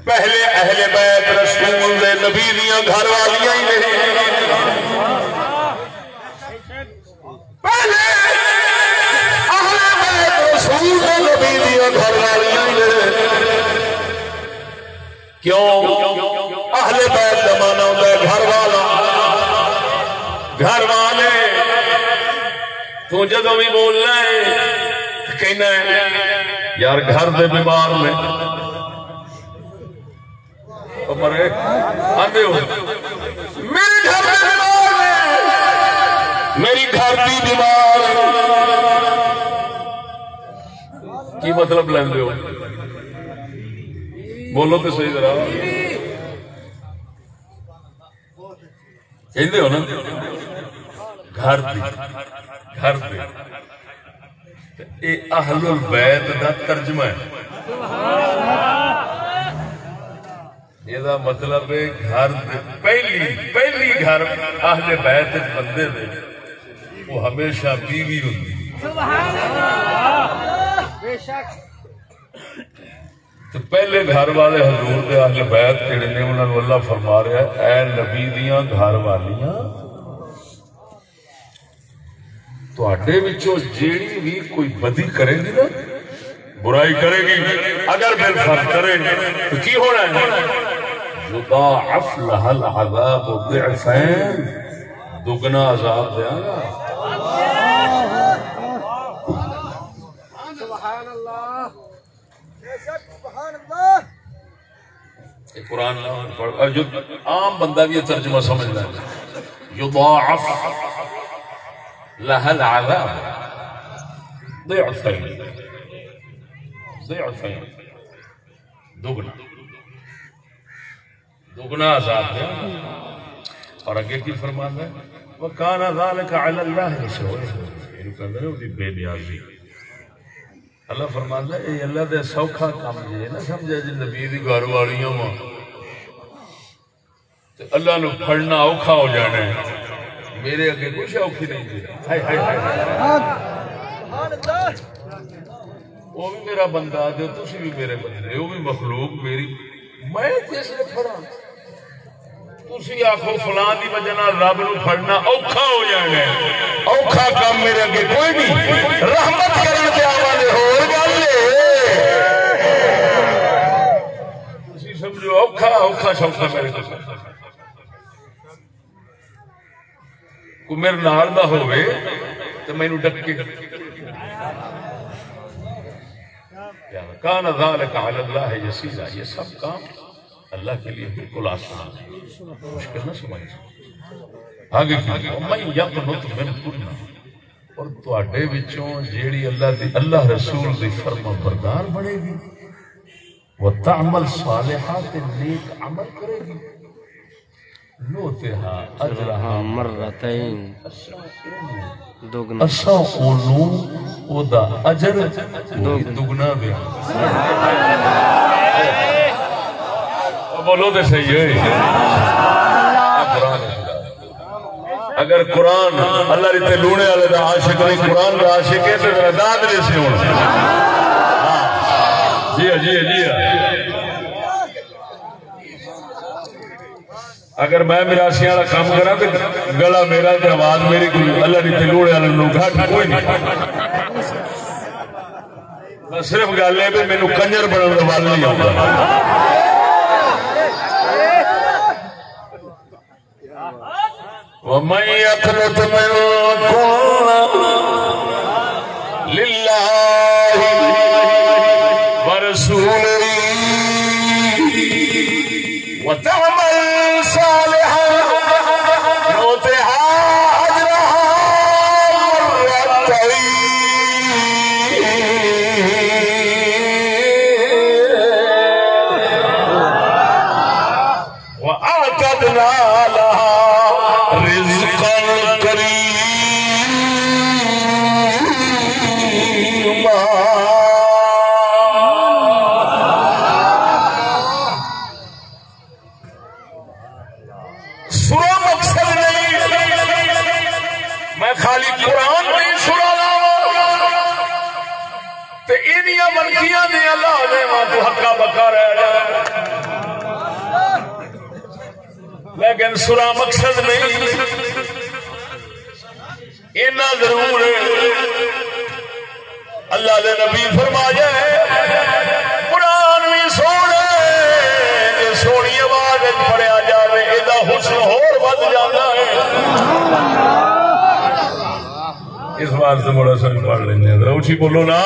پہلے اہل بیت رسول دے نبی دیاں گھر والیاں ہی نہیں پہلے اہل بیت رسول دے نبی دیاں گھر والیاں ہی نہیں کیوں اہل بیت زمانہ ہوتا ہے گھر والا گھر والے تو جدوں بھی بولنا ہے کہنا ہے یار گھر دے بیمار میں مرے آندے ہو میرے گھر دے بیمار میں میری گھر دی بیمار کی مطلب لیندے ہو بولو تو صحیح ذرا کہندے ہو نا گھر دی اے اہل البیت دا ترجمہ ہے یہ مطلب ہے گھر پہلی گھر اہل بیت بندے دے وہ ہمیشہ بیوی ہوتی تو پہلے گھر والے حضور دے اہل بیت جڑے نے انہاں نوں اللہ فرما رہا ہے اے نبی دیاں گھر والیاں تواڈے وچوں جیڑی بھی کوئی بدی کرے گی نا برائی کرے گی اگر بالفرض کرے تو کی ہونا ہے یضاعف لها العذاب ضعفین دگنا عذاب دیا گا سبحان اللہ سبحان اللہ قرآن عام بندہ بھی یہ ترجمہ سمجھنا ہے یضاعف لها العذاب ضعفین دگنا عذاب ہے اور اگے کی فرمان ہے وَكَانَ ذَلِكَ عَلَى اللَّهِ يَسِيرًا یہ کہتے ہیں وہ بے نیازی اللہ فرماتا ہے اے اللہ دے سوکھا کام یہ نہ سمجھے جی نبی دی گھر والیاں وا تے اللہ نو پھڑنا اوکھا ہو جانا ہے میرے اگے کچھ اوکھی نہیں تھی ہائے ہائے ہائے وہ بھی میرا بندہ دے تسی بھی میرے بندے وہ بھی مخلوق میری میں جس نے پڑھا تسی آخو فلان دی وجہ نال رب نو پھڑنا اوکھا ہو جانا ہے اوکھا کام میرے اگے کوئی نہیں رحمت کرن تے آوانے ہور گل ہے تسی سمجھو اوکھا شوکھا میرے کو کو میرے نال دا ہوے تے مینوں ڈکے کان ذالک علی اللہ یسیرا یہ سب کام اللہ کے لیے بالکل آسان ہے مشکل نہ سمجھو آگے من یقنت منکن اور تواڈے وچوں جیڑی اللہ رسول دی فرما بردار بنے گی وہ تعمل صالحات نیک عمل کرے گی نوتہا اجرہا مرتين اساں اونوں او دا اجر دگنا دیا بولو تے صحیح ہے اگر قرآن اللہ ریتے لونے والے دا عاشق نہیں قرآن دا عاشق ہے تو ذرا داد لے سے ہونا جی جی اگر میں میراسی والا کام کرا تو گلا میرا تے آواز میری کوئی اللہ ریتے لونے والے لوگ گھٹ کوئی نہیں بس صرف گل ہے بھی مینوں کنجر بنن دا وال نہیں آوندا وَمَن يَقْنُتْ مِنكُنَّ لِلَّهِ وَرَسُولِهِ وَتَعْمَلْ صَالِحًا نُؤْتِهَا أَجْرَهَا مَرَّتَيْنِ وَأَعْتَدْنَا لَهَا رزقا كريما سورہ مقصد نہیں میں خالی قرآن نہیں سنا تے انہیاں منکیاں نے اللہ نے وہاں تو حقا بکا رہ جائے لیکن سورہ مقصد نہیں اینا ضرور ہے اللہ نے نبی فرمایا ہے قرآن بھی سونے کہ سونی آواز پڑھیا جائے ایدا حسن ہور بد جانا ہے اس بات سے بڑا سن پڑھ لیں گے اچھی بولو نا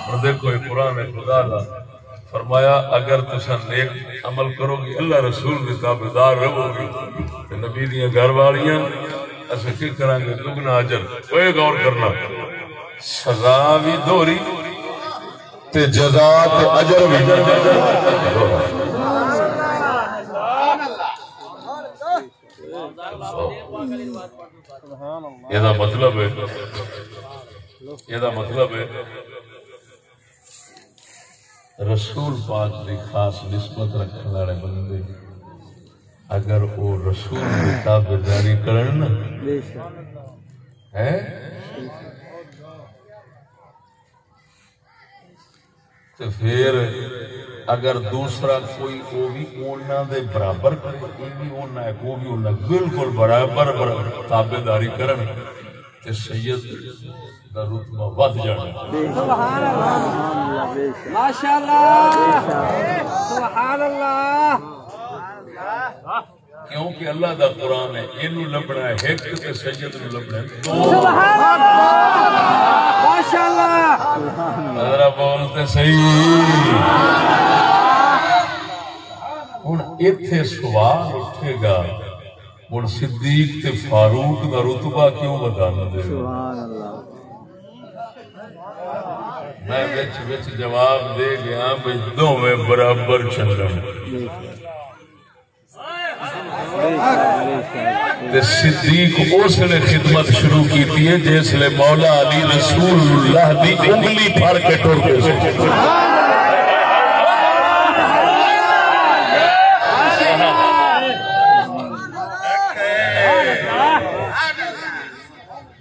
اور دیکھو یہ قرآن خدا اللہ فرمایا اگر تسا نیک عمل کرو گی اللہ رسول کی تابعدار رہو گی تو نبی دیاں گھر والیاں ایسے کی کریں گے دگنا اجر کوئی غور کرنا سزا بھی دوری تے جزا تے اجر بھی یہ مطلب ہے رسول پاک کی خاص نسبت رکھنے والے بندے اگر وہ رسول کی تابعداری کرن ہے تو پھر اگر دوسرا کوئی وہ بھی اونا دے برابر کرے کوئی بھی اونا ہے کوئی بھی اونا بالکل برابر تابعداری کرن تے سید دا رتبہ ود جانا سبحان اللہ ماشاءاللہ سبحان اللہ کیونکہ اللہ دا قرآن ہے اینو لبنا ہے ایک تے سید نو لبنا ہے سبحان اللہ ماشاءاللہ ذرا بولتے صحیح ہن ایتھے سوال اٹھے گا ہن صدیق تے فاروق دا رتبہ کیوں بتانا دے سبحان اللہ میں وچ جواب دے گیا بھئی دوویں برابر چلن صدیق اس نے خدمت شروع کی تھی جس نے مولا علی رسول اللہ دی انگلی پھڑ کے ٹر کے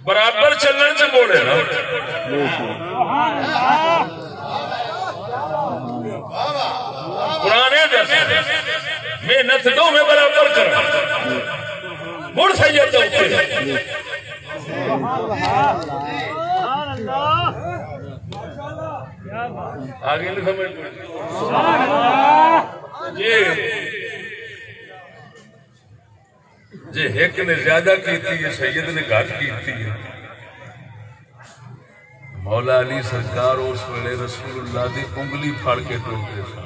برابر چلن سے بولے نا پرانے محنت دو میں برابر کر مڑ سید آگے نہیں سمجھ جی ایک نے زیادہ کی تھی سید نے گھٹ کی تھی مولا علی سرکار اس ویلے رسول اللہ دی انگلی پھڑ کے ٹوکتے تھا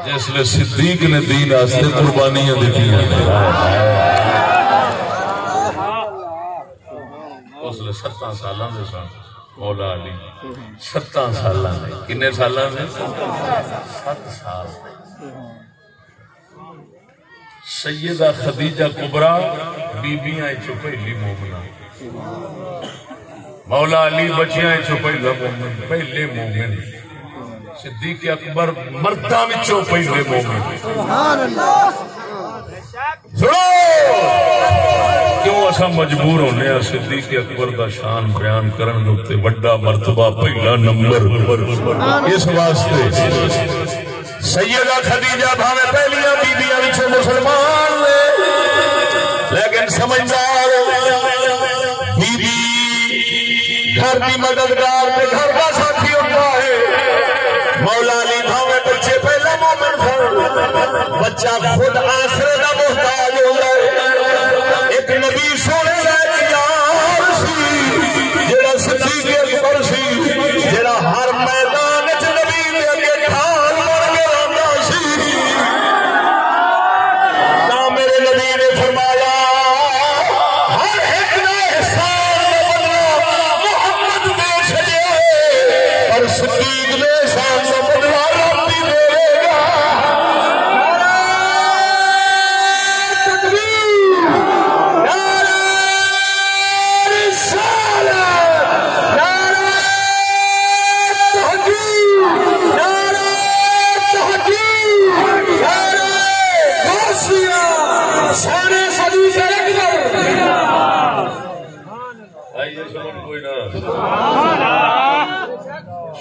جس لئے صدیق نے دین آستے قربانیاں دیتی ہیں اس لئے 17 سالہ میں سا مولا علی 17 سالہ میں کنے سالہ میں 7 سال سیدہ خدیجہ کبرا بیبیاں چھپیلی مومنہ مولا علی بچیاں چھپیلا مومن پہلے مومن صدیق اکبر مردہ وچوں پہلے مومن سبحان اللہ کیوں اصا مجبور ہونے صدیق اکبر دا شان بیان کرن دے وڈا مرتبہ پہلا نمبر اس واسطے سیدہ خدیجہ بھاوے پہلیاں بیبیاں وچوں مسلمان نے لیکن سمجھدار بی بی گھر کی مددگار تے گھر کا ساتھی ہوتا ہے. مولا علی بھاوے بچے پہلا مومن تھا بچہ خود آسرے کا محتاج ہو گئے. ایک نبی سونے کا یار سی جڑا صدیق اکبر سی جڑا ہر میدان وچ نبی دے اگے ڈھال بن کے آندا سی. تا میرے نبی نے فرمایا ہر ایک دا احسان دا بدلہ محمد دے چھڈے اور صدیق نے احسان دا بدلہ رب بھی دے گا.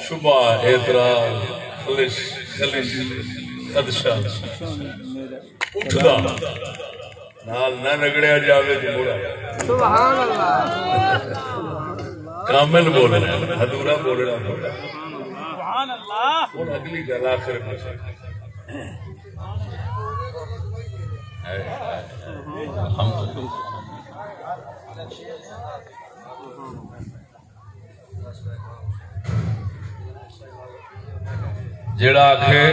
شبہ اعتراض خلش خدشہ اٹھدا نال نہ رگڑیا جاوے تو بڑا سبحان اللہ کامل بولنا ادھورا بولنا سبحان اللہ. ہن اگلی گل آخر میں جڑا آکھے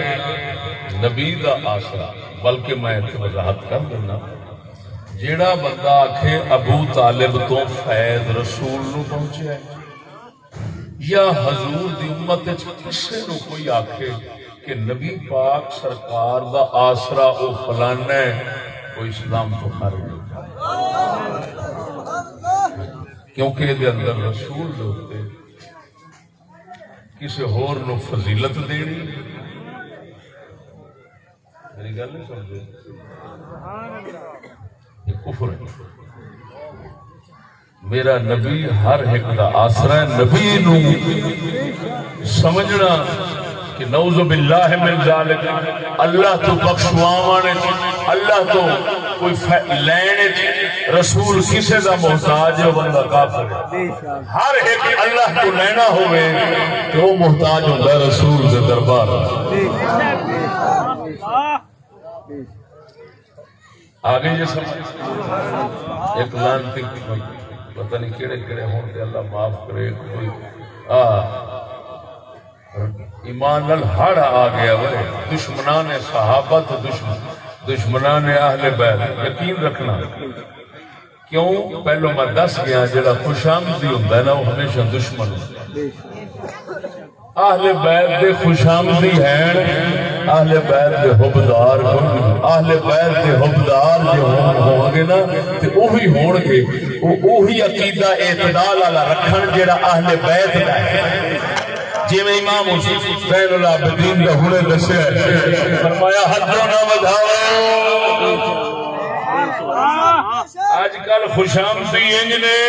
نبی دا آسرا بلکہ میں وضاحت کر دینا جڑا بندہ آکھے ابو طالب تو فیض رسول نو پہنچے یا حضور دی امت کسے نو کوئی آکھے کہ نبی پاک سرکار دا آسرا او فلانا ہے کوئی اسلام تو خارج ہو جائے کیونکہ دے اندر رسول ہوتے کسی ہور نو فضیلت دینی میری گل نہیں سمجھے یہ کفر ہے. میرا نبی ہر ایک دا آسرا ہے. نبی نو سمجھنا کہ نعوذ باللہ من ذالک اللہ تو بخشوانے اللہ تو کوئی لینے رسول کسے دا محتاج ہے بندہ کافر ہے. ہر ایک اللہ کو لینا ہوئے تو وہ محتاج ہوتا ہے رسول دے دربار. آگے یہ سمجھ ایک لانتی پتہ نہیں کیڑے کیڑے ہوں کہ اللہ معاف کرے کوئی ایمان نال ہڑ آ گیا وہ دشمنان صحابہ تو دشمنان اہل بیت. یقین رکھنا کیوں پہلو میں دس گیا جڑا خوش آمدی ہوتا ہے نا وہ ہمیشہ دشمن اہل بیت دے خوش آمدی ہیں اہل بیت دے حبدار اہل بیت دے حبدار جو ہوں گے نا تے وہی ہون گے وہی عقیدہ اعتدال والا رکھن جڑا اہل بیت دا ہے. جی میں امام زین العابدین کا ہونے دسیا فرمایا حدوں نہ بدھاؤ. آج کل خوش آمدی انج نے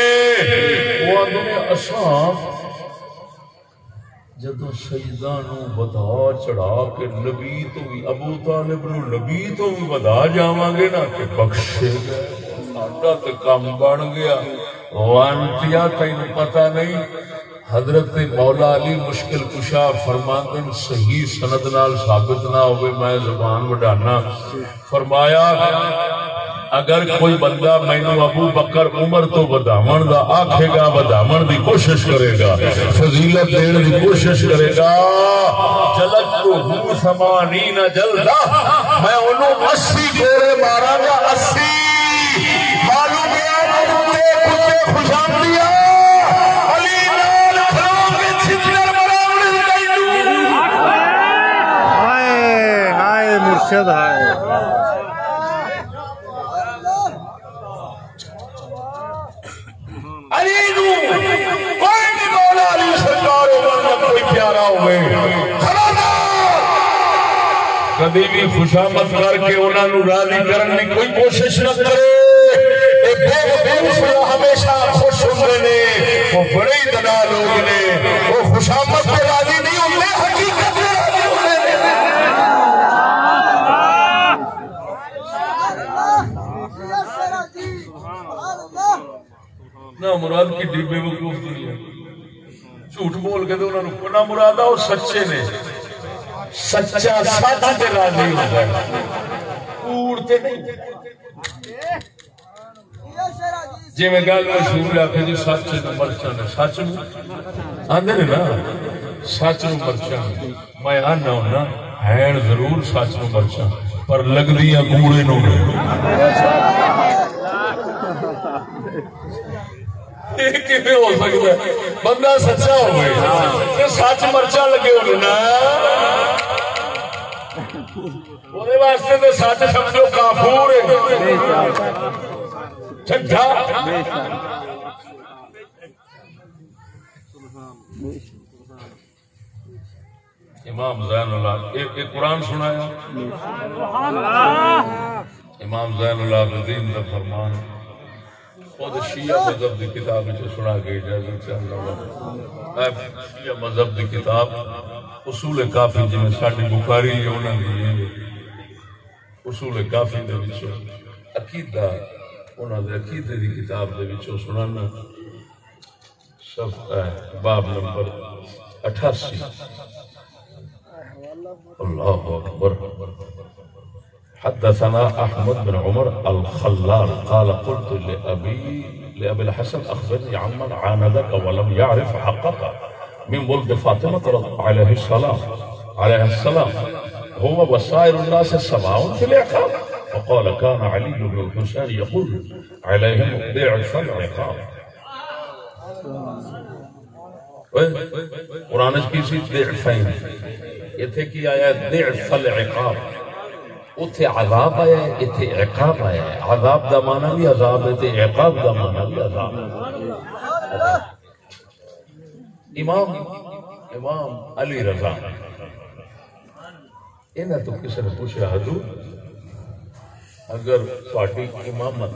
وہ آدھے اساں جدو سجدہ نو بدا چڑھا کے نبی تو بھی ابو طالب نو نبی تو بھی بدا جاواں گے نا کہ بخشے گئے ساڈا تے کام بن گیا. وانتیا تینوں پتہ نہیں حضرت مولا علی مشکل کشا فرماندن صحیح سند نال ثابت نہ ہوئے میں زبان وڈانا فرمایا اگر کوئی بندہ مینو ابو بکر عمر تو وداون دا آکھے گا وداون دی کوشش کرے گا فضیلت دین دی کوشش کرے گا جلد تو ہوں سمانین جلدہ میں انہوں 80 گورے مارا گا 80 معلوم ہے کتے خوش آمدیا مرشد ہے علی نو کوئی نہیں مولا علی سرکار عمر کا کوئی پیارا ہوئے کدی بھی خوشامد کر کے انہوں نے راضی کرنے کی کوئی کوشش نہ کرے. ہمیشہ خوش ہوتے نے وہ بڑے ہی دنا لوگ نے وہ خوشامد پہ راضی نہیں ہوتے حقیقت میں راضی ہوتے نہ مراد کی ڈبے وقوف دنیا جھوٹ بول کے تو انہوں نے نہ مراد وہ سچے نے سچا سچ تے راضی ہوتا ہے کوڑ تے نہیں. جی میں گل مشہور آخر جی سچ مرچا نے سچ آدھے نے نا سچ نو مرچا میں آنا ہونا ہے ضرور سچ نو مرچا پر لگدی کوڑے نو ہو سکتا ہے بندہ سچا ہوئے سچ مرچا لگے ہونے نا وہ واسطے تو سچ سمجھو کافور چھٹا. امام زین اللہ ایک قرآن سنایا امام زین العابدین کا فرمان خود شیعہ مذہب کی کتاب سنا کے اجازت چاہتا شیعہ مذہب کی کتاب اصول کافی جی میں ساڈی بخاری انہوں نے اصول کافی دے عقیدہ انہوں نے عقیدے کی کتاب دے وچوں سنانا باب نمبر 88. اللہ اکبر. حدثنا احمد بن عمر الخلال قال قلت لأبي الحسن اخبرني عمن عاندك ولم يعرف حقك من ولد فاطمة عليه السلام هو وسائر الناس سواء في العقاب. فقال كان علي بن الحسين يقول عليهم ضعف العقاب. قرآن کی سی ضعفین اتھے کی آیا ضعف العقاب اتھے عذاب آیا ہے اتھے عقاب آیا ہے. عذاب دا معنی بھی عذاب ہے تے عقاب دا معنی بھی عذاب ہے. امام علی رضا انہاں تو کسی نے پوچھا حضور اگر تھوڑی امامت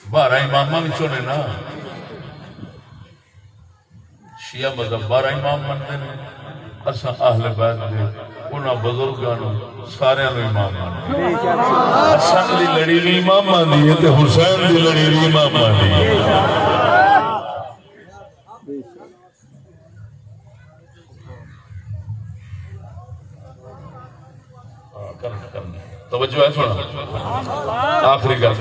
12 اماماں وچوں نے نا شیعہ مذہب 12 امام منتے ہیں اساں اہل بیت دے انہاں بزرگاں نوں سارے نوں امام مانتے ہیں. حسن دی لڑی بھی امام مانی ہے تے حسین دی لڑی بھی امام مانی ہے. توجہ ہے سونا آخری گل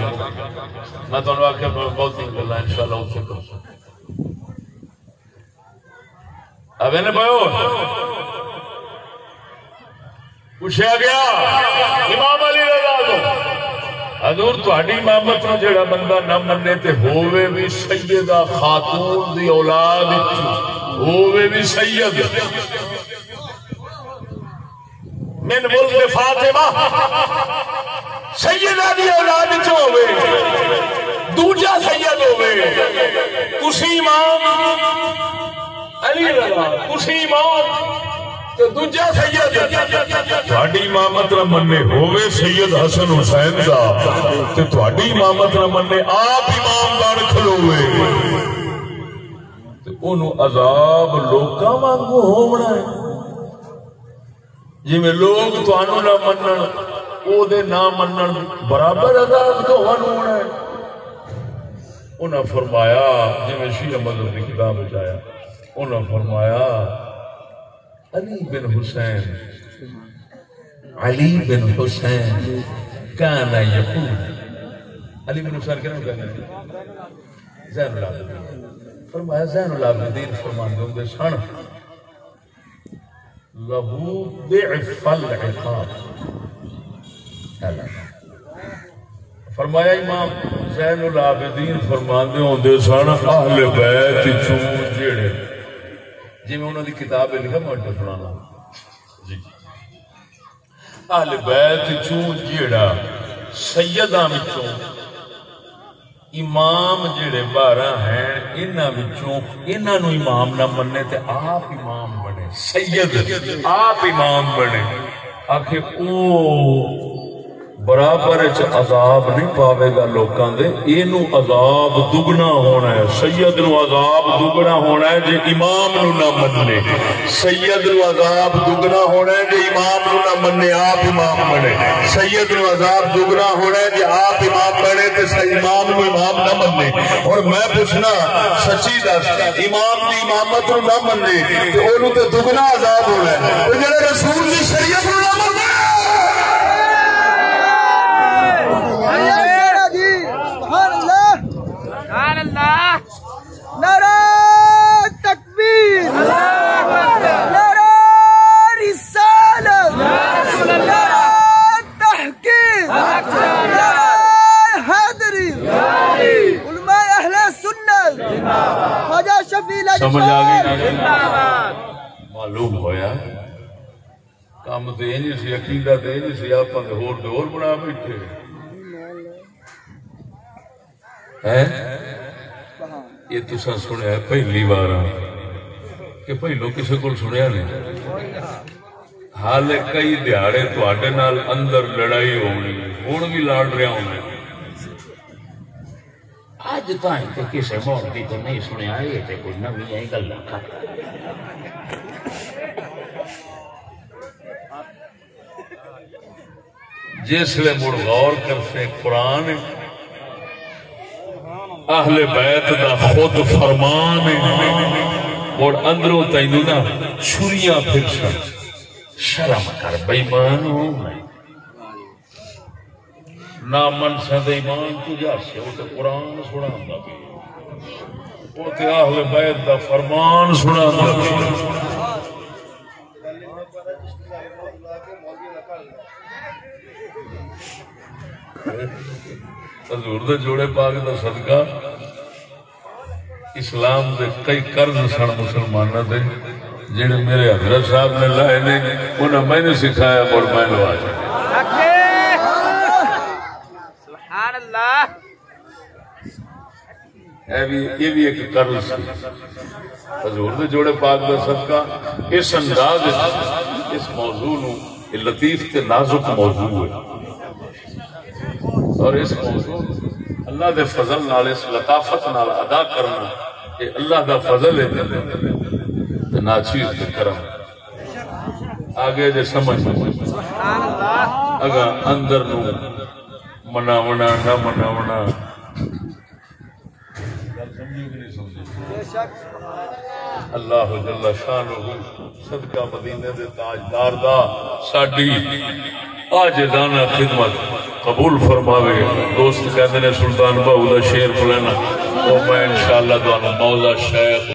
میں تمہیں آخیا بہت ہی گلا ان شاء اللہ اتنے کروں اب نے پاؤ پوچھا گیا امام علی رضا تو حضور تہاڈی امامت نو جڑا بندہ نہ منے تے ہووے بھی سیدہ خاتون دی اولاد ہووے بھی سید من ولد فاطمہ سیدہ دی اولاد چ ہوے دوجا سید ہوے تسی امام علی رضا تسی امام تے دوجا سید تہاڈی امامت نہ مننے ہوے سید حسن حسین دا تے تہاڈی امامت نہ مننے آپ امام بن کھلوے تے اونوں عذاب لوکاں وانگو ہونا ہے جی میں لوگ تانوں نہ منن او دے نہ منن برابر عذاب تانوں ہونا ہے. انہاں فرمایا جی میں شیعہ مذہب کی کتاب وچ آیا انہاں فرمایا علی بن حسین کان یقول علی بن حسین کہنا کہنا زین العابدین فرمایا زین العابدین فرماندے ہوندے سن لہو ضعف العقاب. فرمایا امام زین العابدین فرماندے ہوندے سن اہل بیت چوں جڑے جی میں انہوں نے کتاب لکھا میں اٹھا سنانا جی اہل بیت چوں جڑا سیداں وچوں امام جڑے 12 ہیں انہاں وچوں انہاں نو امام نہ مننے تے آپ امام بنے سید آپ امام بنے آخر او برابر عذاب نہیں پاوے گا لوکاں دے، اینو عذاب دگنا ہونا ہے، سید نو عذاب دگنا ہونا ہے جے امام نو نہ مننے، سید نو عذاب دگنا ہونا ہے جے امام نو نہ مننے آپ امام بنے، سید نو عذاب دگنا ہونا ہے جے آپ امام بنے تے امام نو امام نہ مننے۔ اور میں پوچھنا سچی دس، امام دی امامت نو نہ مننے تے اونوں تے دگنا عذاب ہونا ہے، تے جڑے رسول دی شریعت نو نہ مننے سبحان اللہ، نعرہ تکبیر، نعرہ رسالت، نعرہ تحقیق، نعرہ حیدری، علماء اہل سنت، خواجہ شفیع سمجھ آ گئی زندہ معلوم ہویا کام تے نہیں سی، عقیدہ تے نہیں سی، آپ ہور بنا بیٹھے یہ تسا سنیا ہے پہلی بار کہ پہلو کسی کو سنیا نہیں؟ حال کئی دیہڑے تواڈے نال اندر لڑائی ہونی، ہن بھی لڑ رہا ہونا، اج تائیں تے کسے مولوی تو نہیں سنیا، یہ تے کوئی نویں گلاں کردا۔ جسلے مڑ غور کرتے قرآن اہل بیت دا خود فرمان اور اندروں تینوں نا چھریاں پھرسن، شرم کر بےمان ہو نہ منسا دے ایمان تو جاسے، وہ تے قرآن سناوندا پیا، وہ تے اہل بیت دا فرمان سناوندا پیا۔ حضور دے جوڑے پاک دا صدقہ اسلام دے کئی قرض سن مسلمانوں دے جڑے میرے حضرت صاحب نے لائے نے، انہاں میں نے سکھایا اور میں لوا سبحان اللہ، یہ بھی ایک قرض سی حضور دے جوڑے پاک دا صدقہ۔ اس انداز اس موضوع نو لطیف تے نازک موضوع ہے، اور اس موضوع اللہ دے فضل نال اس لطافت نال ادا کرنا کہ اللہ دا فضل ہے تے ناچیز دے کرم آگے جے سمجھ اگا اندر نو مناونا نہ مناونا اللہ جل شانہ صدقہ مدینے دے تاجدار دا ساڈی عاجزانہ خدمت قبول فرماوے۔ دوست کہتے ہیں سلطان بہو دا شیر پلینا، تو میں انشاءاللہ تو مولا شیخ